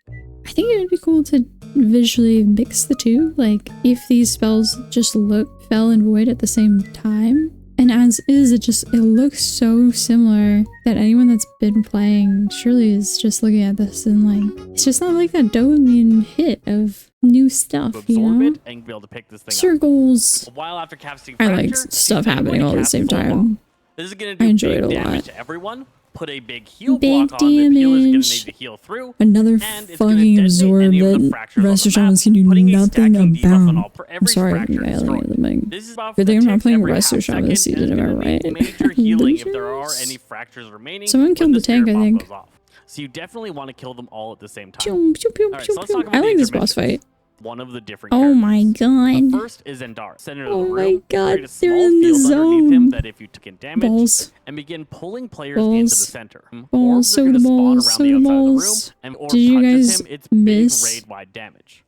I think it would be cool to visually mix the two. Like, if these spells just look Fel and Void at the same time. And as is, it looks so similar that anyone that's been playing surely is just looking at this and like, it's just not like that dopamine hit of new stuff, you know? It and be able to pick this thing Circles. up. A while after casting I Fracture, like stuff she's then happening going to all at the cast same Full time. Bomb. This is going to I do enjoy big it a damage lot. to everyone. Put a big heal Big block on. The healer's going to need damage. to heal through. Another And it's gonna fucking detonate absorb any of the that fractures on the Rest of map, Shamans can do putting a nothing stacking debuff on about. all for I'm every sorry, fracture I destroyed. the thing. This is buff Good that thing I'm not ticks playing every Rest of half Shaman this second, and season, is am I gonna right? need major healing if there are Losers. any fractures remaining. Someone killed when the tank, spirit I bomb think. goes off. So you definitely want to kill them all at the same time. Pew, pew, pew, Alright, pew, so let's pew. talk about I the like this boss intermissions. fight. One of the different Oh my characters. god. First is Zendar, center of Oh the my room. god, Create a small they're in the field underneath him zone. that if you took in damage, Balls. and begin pulling players into the Balls. center. Balls, Orbs are so going the to spawn balls, around so the the outside of the room, balls. and orb Did you touches guys him, it's miss big raid-wide damage.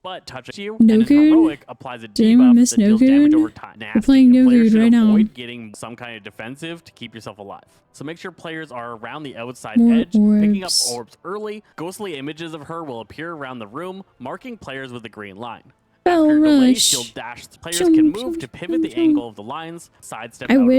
But touches you, No and in Good? heroic applies a Did anyone debuff miss that deals No damage Good? over time. We're Nasty, playing No and players Good should right now. avoid getting some kind of defensive to keep yourself alive. So make sure players are around the outside More edge, picking up orbs. orbs early. Ghostly images of her will appear around the room, marking players with a green line. Bell After delay, rush. she'll dash. Players Chum, can chum, move to chum, pivot the chum. angle of the lines, sidestep I out of the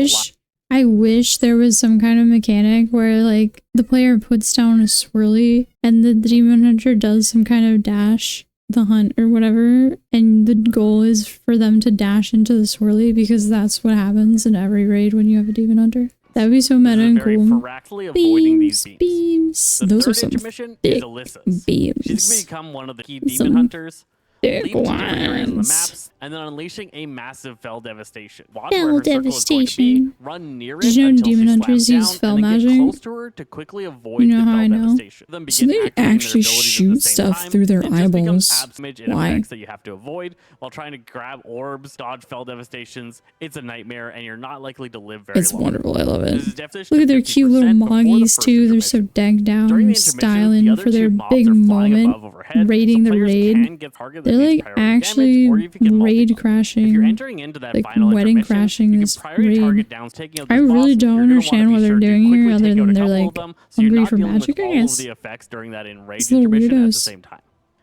line. wish there was some kind of mechanic where like the player puts down a swirly and the Demon Hunter does some kind of dash, the hunt or whatever, and the goal is for them to dash into the swirly because that's what happens in every raid when you have a Demon Hunter. That'd be so meta and cool. Correctly avoiding these beams. Beams. The Those are third some intermission is thick Alyssa's. beams. She's going to become one of the key demon Some hunters. thick Leap to different areas of the ones. maps, and then unleashing a massive Fel devastation. Watch Fel where her circle is going to be, devastation. run near it Did you know until Demon she Hunters slams use down, Fel and then magic? get close to her to quickly avoid You know the how Fel I know? devastation. Then So begin they activating their actually abilities at the shoot same stuff time. through their It just becomes eyeballs. abs damage and Why? effects that you have to avoid while trying to grab orbs, dodge Fel devastations. It's a nightmare, and you're not likely to live very It's long. wonderful. I love This it. is definition Look of at their cute little 50% before the moggies first too. They're so intermission. decked During down, the intermission, the styling other for their two mobs big are flying moment, above overhead, raiding so the players raid. can get target that They're needs like priority damage, actually or you can get raid multi-buff. crashing. If you're entering into that like final wedding intermission, crashing you can this priority raid. target downs taking out I this really boss. don't You're gonna understand wanna what be they're sure to doing here quickly other take than out a they're couple like of them, so you're hungry not for dealing magic, with I all of guess. the effects during that enraged These little intermission at the weirdos. same time.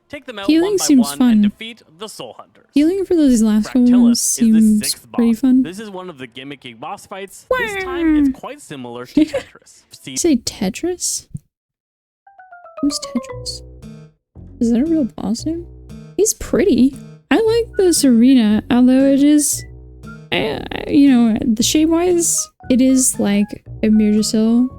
Take them out Healing one by seems one fun. and defeat the Soul Hunters. Healing for those last couple ones Fractillus is the seems sixth pretty boss. fun. This is one of the gimmicky boss fights. This time, it's quite similar to Tetris. See, You say Tetris? Who's Tetris? Is that a real boss name? He's pretty. I like this arena, although it is, you know, the shape-wise, it is like a Mirjasil.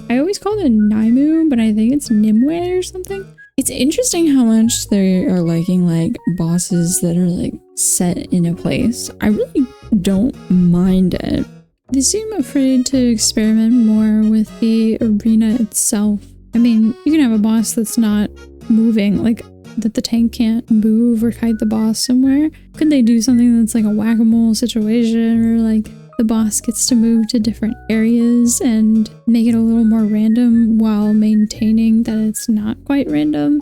I always call it a Naimu, but I think it's Nimue or something. It's interesting how much they are liking like bosses that are like set in a place. I really don't mind it. They seem afraid to experiment more with the arena itself. I mean, you can have a boss that's not moving, like that the tank can't move or hide the boss somewhere. Could they do something that's like a whack-a-mole situation, or like the boss gets to move to different areas and make it a little more random while maintaining that it's not quite random?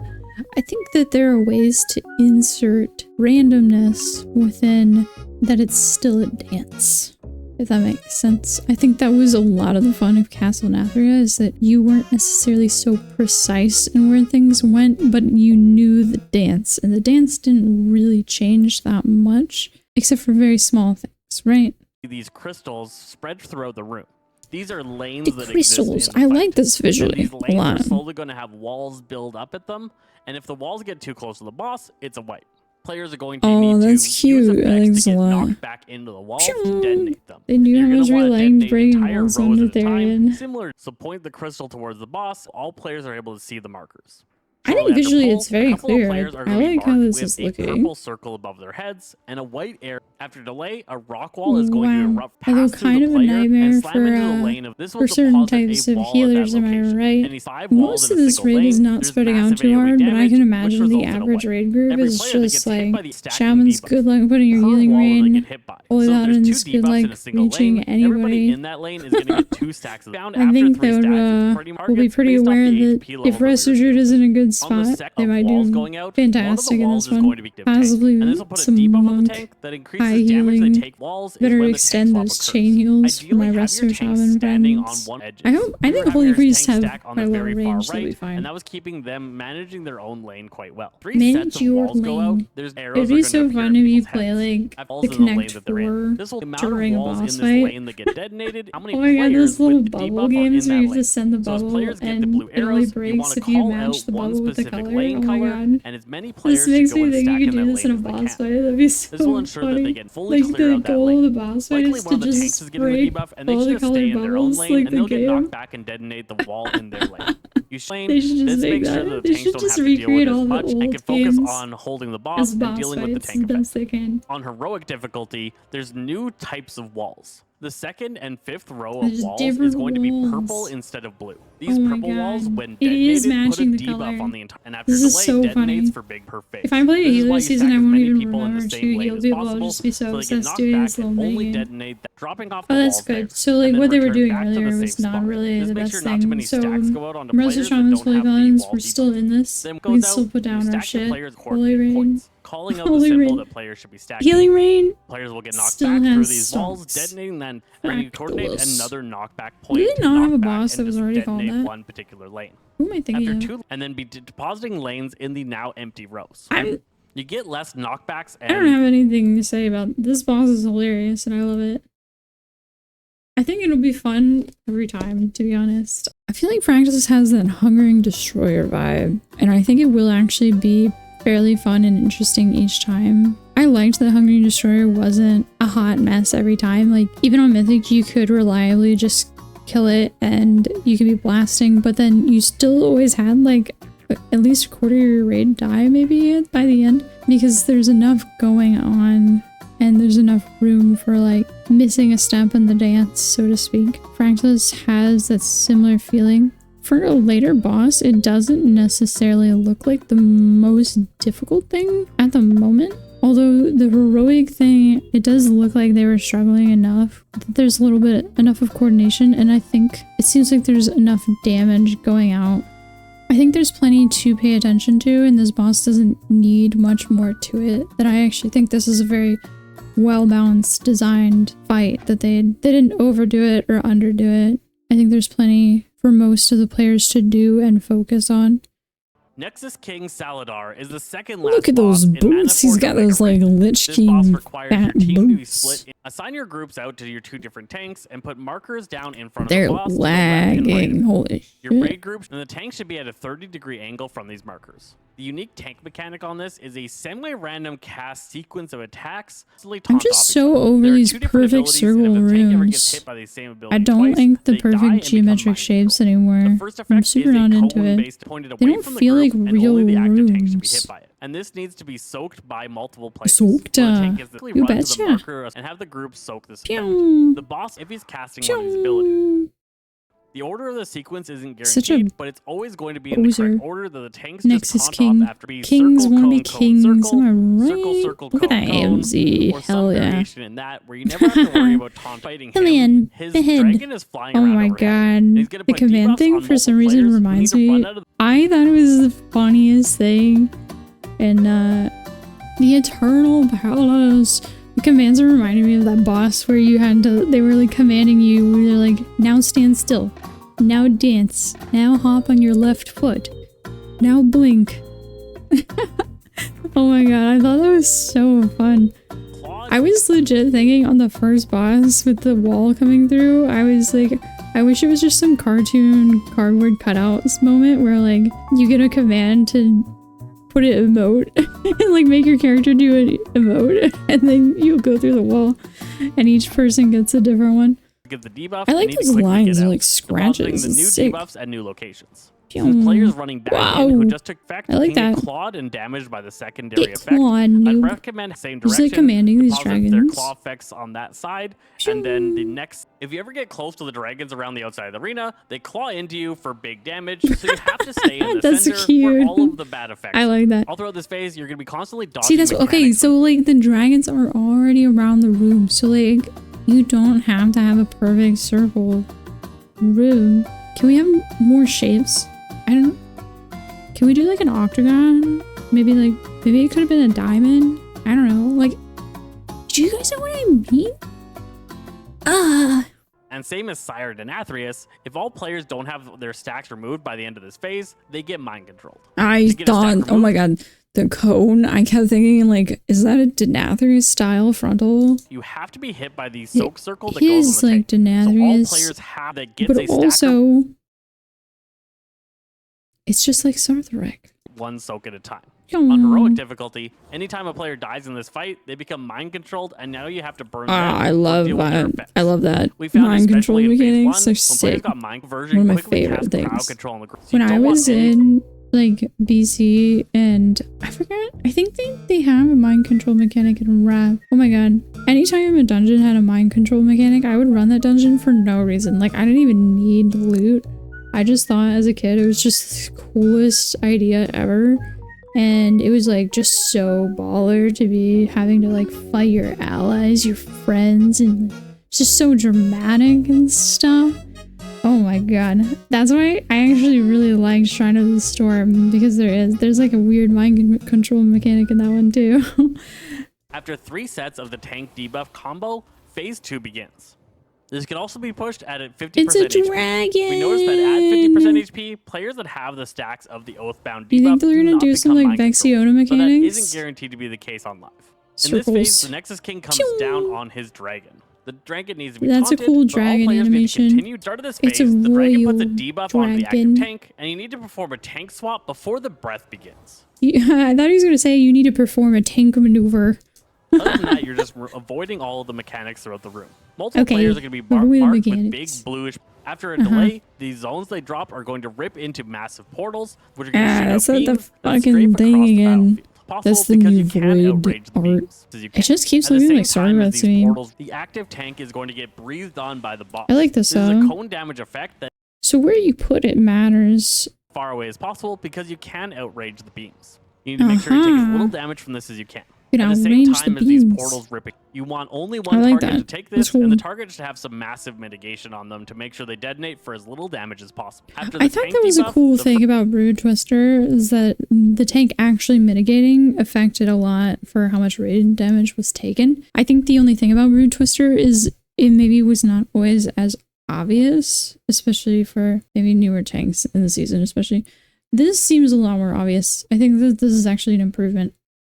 I think that there are ways to insert randomness within that it's still a dance, if that makes sense. I think that was a lot of the fun of Castle Nathria, is that you weren't necessarily so precise in where things went, but you knew the dance, and the dance didn't really change that much, except for very small things, right? these crystals spread throughout the room. These are lanes The that crystals. exist in I the like fight. this So visually these a lanes lot. are slowly going to have walls build up at them, and if the walls get too close to the boss, it's a wipe. Players are going to Oh, need that's to use cute. I like effects this to a get lot. knocked back into the walls to detonate them. They knew You're how gonna much we wanna liked detonate breaking entire walls rows on at a time. Netherian. Similar, so point the crystal towards the boss. All players are able to see the markers. I think visually it's very clear. I like how this is looking. A purple circle above their heads and a white area. After delay, a rock wall is going to erupt past through the player and slam into the lane of this will certain deposit types a of wall at healers, that am I location. right? Any 5 walls Most in of a this single raid is lane, not there's spreading out massive too hard, but I damage, can which imagine the results in a average wipe. raid group Every is player that just gets hit by like these stacking shaman's debuffs good luck putting your per healing wall that they rain. get hit by. All So that if and there's it's 2 good debuffs in like a single reaching lane, everybody anyway. in that lane is going to get 2 stacks of found I after think 3 they stacks. would It's pretty will be pretty based off aware the that HP level if of the Rest leadership. Retreat is in a good On the spot, sec they of might walls do going out, fantastic in walls this is going one. to be tank. And Possibly this will put a some debuff on the monk tank that high increases damage they healing. take walls. Better is when extend the tank those swap chain occurs. heals for my Ideally, have your Resto tank Shaman standing on friends. one edge. I think You Holy your Priests tank have stack on quite the a lot very of far range, they'll be right, fine. and that was keeping them managing their own lane quite well. 3 Manage sets of your walls go out. lane. There's arrows It'd be are so going to fun appear if in you people's play heads. like Have walls the in the lane Connect that they're in. 4 This will the amount during of a walls in boss this fight. lane that get detonated. How many Oh my god, those players little with the bubble debuff are games in where that you lane? just send the So as bubble players get the and blue it only arrows, you breaks want to if you call match out the one bubble with the specific color. lane Oh my color, god. and as many players This should makes go me and think stack you in could that do this in lane a as they boss can. fight. That'd be so This will ensure that they funny. get fully Like clear the out that goal lane. of the boss fight Likely is one to of the tanks just is getting the break debuff, and they all should the just stay colored in their own bubbles lane, like and they'll the get game. knocked back and detonate the wall in their lane. They should just This make makes sure that. that the They tanks should don't just have to deal with recreate as all the much and old can focus games on holding the as boss and boss dealing with the fights tank as best they can. On heroic difficulty, there's new types of walls. The 2nd and 5th row of There's walls different is going to be purple walls. instead of blue. These Oh my purple walls, god. when It is detonated, put a matching the debuff color. on the entire, and after This is delay, so detonates funny. for big per phase. If I play a This is healer why you season, stack I as won't many even people in the remember same to lane heal as people. I'll possible, just be so they get obsessed knocked doing back this little and only mini game. detonate that, dropping off the Oh, that's walls there, good. So like and what then they were return doing back to the earlier safe was not spot. really This the makes best sure not too thing. many So stacks go out onto Resto players that Shaman's don't Holy have the Guns, wall we're still in this. Same We goes can still out, put you down our stack the shit. players' Holy coordinate Rain. points, calling out the Holy symbol Rain. that players should be stacking. Healing Rain Players will get knocked still back through has these walls, stalks. detonating then, and then you coordinate Fractillus. another knockback point Do they to not knock have a back boss and that was just already called detonate that? one particular lane. Who am I thinking After of? 2, and then be depositing lanes in the now empty rows. I'm You get less knockbacks I don't and have anything to say about this boss is hilarious and I love it. I think it'll be fun every time, to be honest. I feel like Fractillus has that Hungering Destroyer vibe, and I think it will actually be fairly fun and interesting each time. I liked that Hungering Destroyer wasn't a hot mess every time. Like, even on Mythic, you could reliably just kill it and you could be blasting, but then you still always had like at least a quarter of your raid die maybe by the end, because there's enough going on and there's enough room for like missing a step in the dance, so to speak. Fractillus has that similar feeling. For a later boss, it doesn't necessarily look like the most difficult thing at the moment. Although the heroic thing, it does look like they were struggling enough that there's a little bit enough of coordination, and I think it seems like there's enough damage going out. I think there's plenty to pay attention to, and this boss doesn't need much more to it. That I actually think this is a very well-balanced, designed fight, that they didn't overdo it or underdo it. I think there's plenty for most of the players to do and focus on. Nexus-King Salhadaar is the second last Look at those boss in boots. He's Manaforge got Omega those like raid. Lich This boss King requires fat your team to be boots. split in. Assign your groups out to your 2 different tanks and put markers down in front of They're the boss to the left and right. lagging. Holy Your shit. raid groups and the tank should be at a 30-degree angle from these markers. The unique tank mechanic on this is a semi-random cast sequence of attacks. I'm just so over these perfect circle runes. I don't like the perfect geometric shapes anymore. I'm super not into it. They don't feel like real runes. And this needs to be soaked by multiple players. Soaked. So the tank is You run to the betcha. marker and have the group soak this. Pew. The boss, if he's casting one of his abilities. Pew. The order of the sequence isn't Such a guaranteed, but it's always going to be in the poser. correct order that the tanks just Nexus-King. taunt off after being Kings circle, want to be cone, kings. cone, circle, Am I right? circle, circle, Look at cone, that cone, AMZ. or some Hell yeah. variation in that where you never have to worry about taunt fighting Come him. in. His The head. dragon is flying Oh around my overhead. god. And he's gonna The put command debuffs thing on for some multiple reason players who reminds need to me. run out of I thought it was the funniest thing in the Eternal Palace. The commands are reminding me of that boss where you had to, they were like commanding you, where they're like, now stand still, now dance, now hop on your left foot, now blink. Oh my god, I thought that was so fun. I was legit thinking on the first boss with the wall coming through, I was like, I wish it was just some cartoon cardboard cutouts moment where like you get a command to put it emote and like make your character do an emote, and then you'll go through the wall and each person gets a different one. Get the debuff. I like and need to those quickly lines, get they're out. like scratches. Depositing the It's new sick. debuffs at new locations. Since players running back in who just took effect like can that. get clawed and damaged by the secondary Get effect, clawed, I'd noob. recommend same Just direction, like commanding these deposit their dragons. claw effects on that side, and then the next, if you ever get close to the dragons around the outside of the arena, they claw into you for big damage, so you have to stay in the That's center cute. where all of the bad effects I like that. all throughout this phase, you're going to be constantly dodging. See, that's okay. So like the dragons are already around the room, so like you don't have to have a perfect circle room. Can we have more shapes? I don't know. Can we do like an octagon? Maybe it could have been a diamond. I don't know. Like, do you guys know what I mean? And same as Sire Denathrius, if all players don't have their stacks removed by the end of this phase, they get mind controlled. I thought, oh my god, the cone. I kept thinking, like, is that a Denathrius style frontal? You have to be hit by the soak circle that It goes is on the like tank. Denathrius, So all players have that gets but a stack also it's just like Sarthorek. one soak at a time. On heroic difficulty, anytime a player dies in this fight, they become mind controlled, and now you have to burn them. I love that. I love that. We found Mind control especially in phase mechanics one, are when players sick. got mind conversion, One of my quickly favorite cast things. crowd control on the ground. When I was in like BC and I forgot, I think they have a mind control mechanic in Wrath. Oh my god. Anytime a dungeon had a mind control mechanic, I would run that dungeon for no reason. Like I didn't even need loot. I just thought as a kid it was just the coolest idea ever. And it was like just so baller to be having to like fight your allies, your friends, and it's just so dramatic and stuff. Oh my god. That's why I actually really like Shrine of the Storm, because there's like a weird mind control mechanic in that one too. After 3 sets of the tank debuff combo, phase 2 begins. This can also be pushed at 50% It's a HP. dragon! We noticed that at 50% HP, players that have the stacks of the Oathbound debuff You think they're gonna do some like Vexiona mechanics? but that isn't guaranteed to be the case on live. In this phase, Circles. the Nexus-King comes down on his dragon. The dragon needs to be That's taunted, a cool but all dragon players need to animation. continue. Start of this phase, It's a the dragon puts a royal debuff on the dragon. active tank, and you need to perform a tank swap before the breath begins. Yeah, I thought he was gonna say you need to perform a tank maneuver. Other than that, you're just avoiding all of the mechanics throughout the room. Multiple Okay, players are going to be avoid the marked with big mechanics. bluish. After a delay, the zones they drop are going to rip into massive portals, which are going to shoot out that's not the beams that fucking strafe thing across the again. battlefield. Possible That's the because new you can void outrage the art. beams as you It can. just keeps At the looking same like time as Sarthorek these to me. portals, the active tank is going to get breathed on by the boss. I like this This is a though. cone damage effect that So where you put it matters. far away as possible because you can outrage the beams. You need to make sure you take as little damage from this as you can. You can At the same outrange the time as these beams. portals ripping, you want only one I like target to that. take That's this, and the cool. target should have some massive mitigation on them to make sure they detonate for as little damage as possible. After I the thought tank that was a debuff, cool the thing about Brood Twister is that the tank actually mitigating affected a lot for how much radiant damage was taken. I think the only thing about Brood Twister is it maybe was not always as obvious, especially for maybe newer tanks in the season, especially. This seems a lot more obvious. I think that this is actually an improvement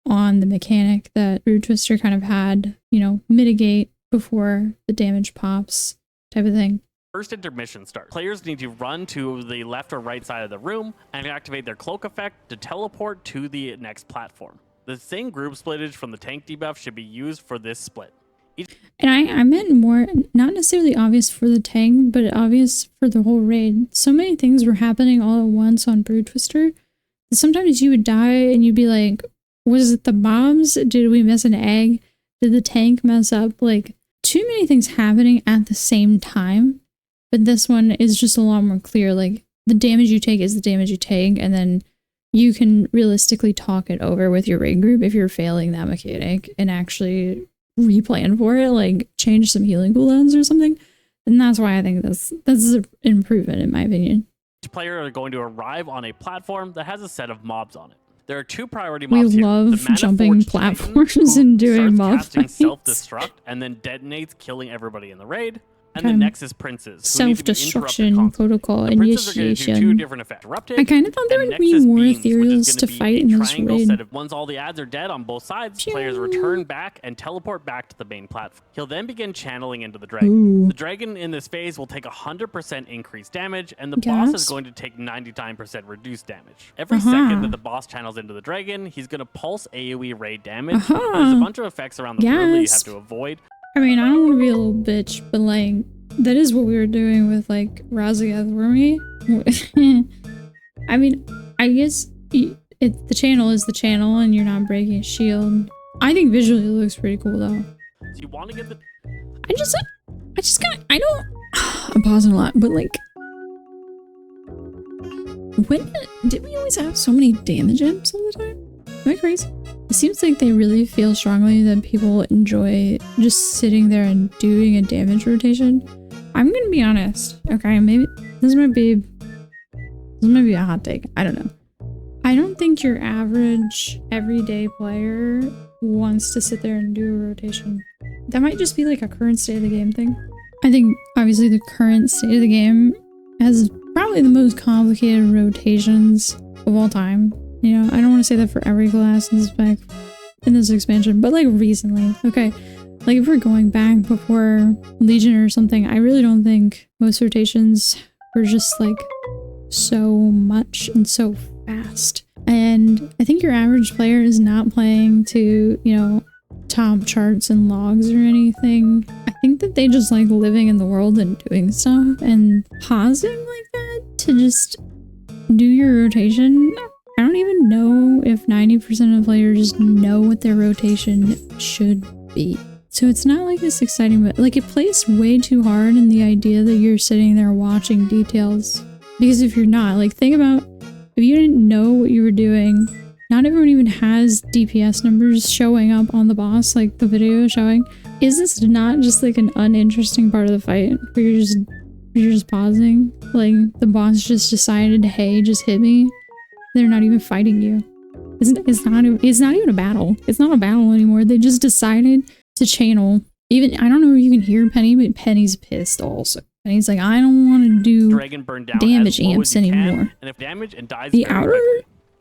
on the mechanic that Brood Twister kind of had, you know, mitigate before the damage pops type of thing. First intermission starts. Players need to run to the left or right side of the room and activate their cloak effect to teleport to the next platform. The same group splittage from the tank debuff should be used for this split. And I meant more, not necessarily obvious for the tank, but obvious for the whole raid. So many things were happening all at once on Brood Twister. Sometimes you would die and you'd be like, was it the bombs? Did we miss an egg? Did the tank mess up? Like, too many things happening at the same time. But this one is just a lot more clear. Like, the damage you take is the damage you take, and then you can realistically talk it over with your raid group if you're failing that mechanic and actually replan for it, like change some healing cooldowns or something. And that's why I think this is an improvement in my opinion. Each player are going to arrive on a platform that has a set of mobs on it. There are 2 priority We mobs here. love The Manaforge jumping Titan, platforms who and doing starts mob casting fights. self-destruct and then detonates, killing everybody in the raid. And Okay. the Nexus Princes, who need to be interrupted Self-destruction constantly. protocol The Princes are going to do 2 initiation. different effects. Erupted I kind of thought there and would be Nexus more Beams, which is ethereals gonna to be fight a in this triangle raid. set of once all the adds are dead on both sides, players return back and teleport back to the main platform. He'll then begin channeling into the dragon. Ooh. The dragon in this phase will take 100% increased damage, and the boss is Yes. going to take 99% reduced damage. Every second that the boss channels into the dragon, he's going to pulse AoE raid damage. There's a bunch of effects around the room that you have Yes. to avoid. I mean, I don't want to be a little bitch, but like, that is what we were doing with like Raziath, were we? I mean, I guess the channel is the channel and you're not breaking a shield. I think visually it looks pretty cool though. So you want to get the... I'm pausing a lot, but like, did we always have so many damage imps all the time? Am I crazy? It seems like they really feel strongly that people enjoy just sitting there and doing a damage rotation. I'm gonna be honest, okay? Maybe this might be a hot take. I don't know. I don't think your average everyday player wants to sit there and do a rotation. That might just be like a current state of the game thing. I think obviously the current state of the game has probably the most complicated rotations of all time. You know, I don't want to say that for every class in this expansion, but like recently, okay. Like if we're going back before Legion or something, I really don't think most rotations were just like so much and so fast. And I think your average player is not playing to, you know, top charts and logs or anything. I think that they just like living in the world and doing stuff, and pausing like that to just do your rotation. I don't even know if 90% of players know what their rotation should be. So it's not like this exciting, but like it plays way too hard in the idea that you're sitting there watching details. Because if you're not, like think about if you didn't know what you were doing, not everyone even has DPS numbers showing up on the boss, like the video showing. Is this not just like an uninteresting part of the fight where you're just pausing? Like the boss just decided, hey, just hit me. They're not even fighting you. It's not even a battle. It's not a battle anymore. They just decided to channel. Even I don't know if you can hear Penny, but Penny's pissed also. And he's like, I don't want to do damage amps anymore. And if damage and dies the outer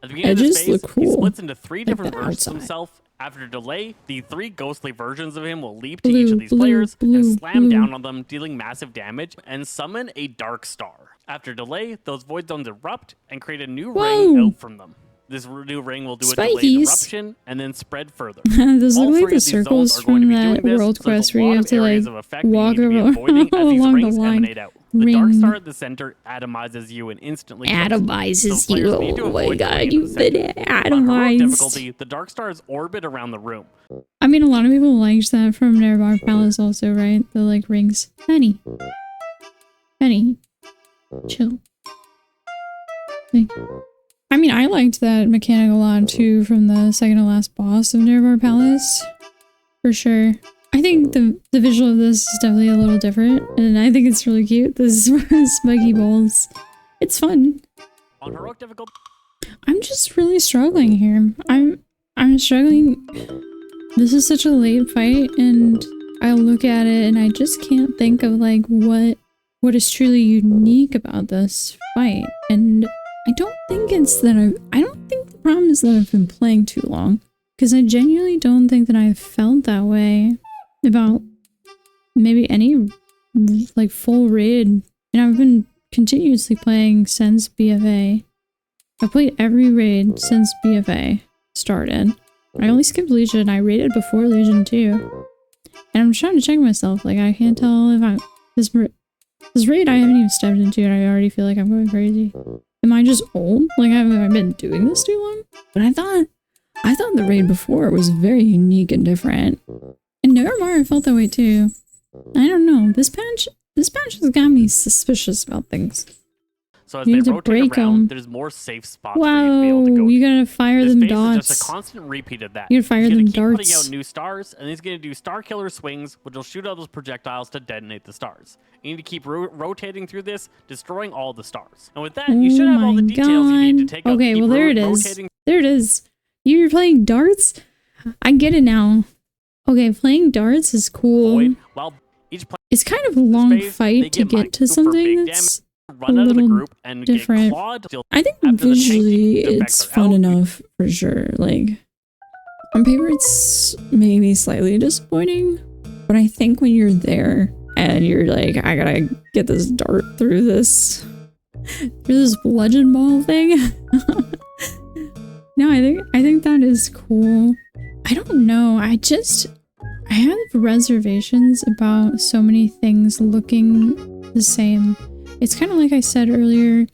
edges look cool. He splits into 3 different like versions of himself. After delay, the 3 ghostly versions of him will leap to each of these players and slam down on them, dealing massive damage, and summon a dark star. After delay, those void zones erupt and create a new ring out from them. This new ring will do a delayed eruption and then spread further. Those look like the circles from that world quest where you have to like walk along the line. The dark star at the center atomizes you and instantly atomizes you. Oh my god, you've been atomized. Difficulty, the dark stars orbit around the room. I mean, a lot of people liked that from Nearby Palace also, right? The like rings. Penny, chill. Like, I mean, I liked that mechanic a lot too from the second to last boss of Nearby Palace, for sure. I think the visual of this is definitely a little different, and I think it's really cute. This is spiky balls. It's fun. On heroic difficulty. I'm just really struggling here. I'm struggling. This is such a late fight, and I look at it and I just can't think of like what is truly unique about this fight. And I don't think it's that I don't think the problem is that I've been playing too long, because I genuinely don't think that I've felt that way about maybe any like full raid. And I've been continuously playing since BFA. I've played every raid since BFA started. I only skipped Legion. I raided before Legion too. And I'm trying to check myself. Like I can't tell if this raid I haven't even stepped into and I already feel like I'm going crazy. Am I just old? Like have I been doing this too long? But I thought the raid before was very unique and different. And Nevermore, I felt that way too. I don't know. This patch has got me suspicious about things. So as they rotate around, there's more safe spots for you to be able to go. You gotta fire them dots. This is just a constant repeat of that. You gotta fire them darts. He's gonna keep putting out new stars, and he's gonna do star killer swings, which will shoot out those projectiles to detonate the stars. You need to keep rotating through this, destroying all the stars. And with that, you should have all the details you need to take out. Okay, well there it is. There it is. You're playing darts? I get it now. Okay, playing darts is cool. It's kind of a long fight to get to something that's a little different. I think visually it's fun enough for sure. Like, on paper it's maybe slightly disappointing, but I think when you're there and you're like, I gotta get this dart through this bludgeon ball thing. No, I think that is cool. I don't know. I have reservations about so many things looking the same. It's kind of like I said earlier.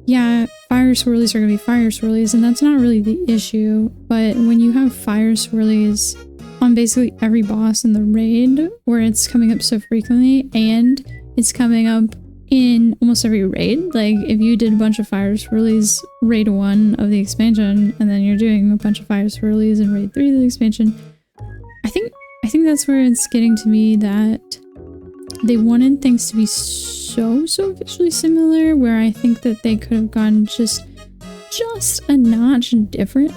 Yeah, fire swirlies are going to be fire swirlies, and that's not really the issue. But when you have fire swirlies on basically every boss in the raid, where it's coming up so frequently, and it's coming up in almost every raid, like if you did a bunch of fire swirlies raid 1 of the expansion, and then you're doing a bunch of fire swirlies in raid 3 of the expansion, I think that's where it's getting to me that they wanted things to be so visually similar, where I think that they could have gone just a notch different.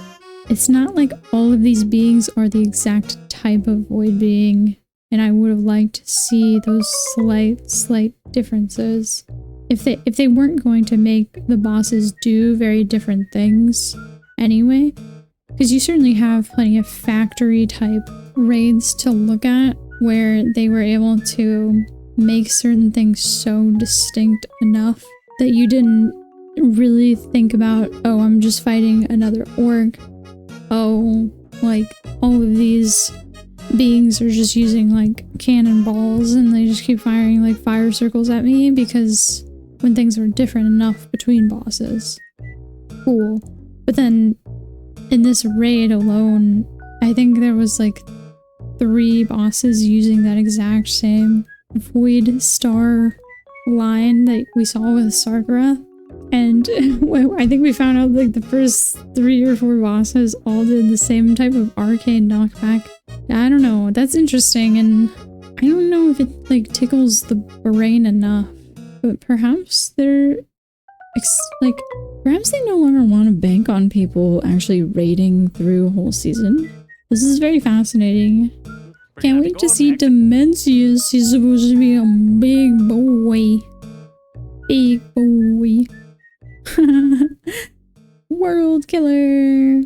It's not like all of these beings are the exact type of void being, and I would have liked to see those slight differences. If they weren't going to make the bosses do very different things anyway, because you certainly have plenty of factory type raids to look at where they were able to make certain things so distinct enough that you didn't really think about, oh, I'm just fighting another orc. Oh, like all of these beings are just using like cannonballs and they just keep firing like fire circles at me, because when things were different enough between bosses. Cool. But then in this raid alone, I think there was like 3 bosses using that exact same void star line that we saw with Sargrath. And I think we found out like the first 3 or 4 bosses all did the same type of arcane knockback. I don't know, that's interesting, and I don't know if it like tickles the brain enough, but perhaps they're perhaps they no longer want to bank on people actually raiding through a whole season. This is very fascinating. Can't wait to see Dimensius. He's supposed to be a big boy. Big boy. World killer.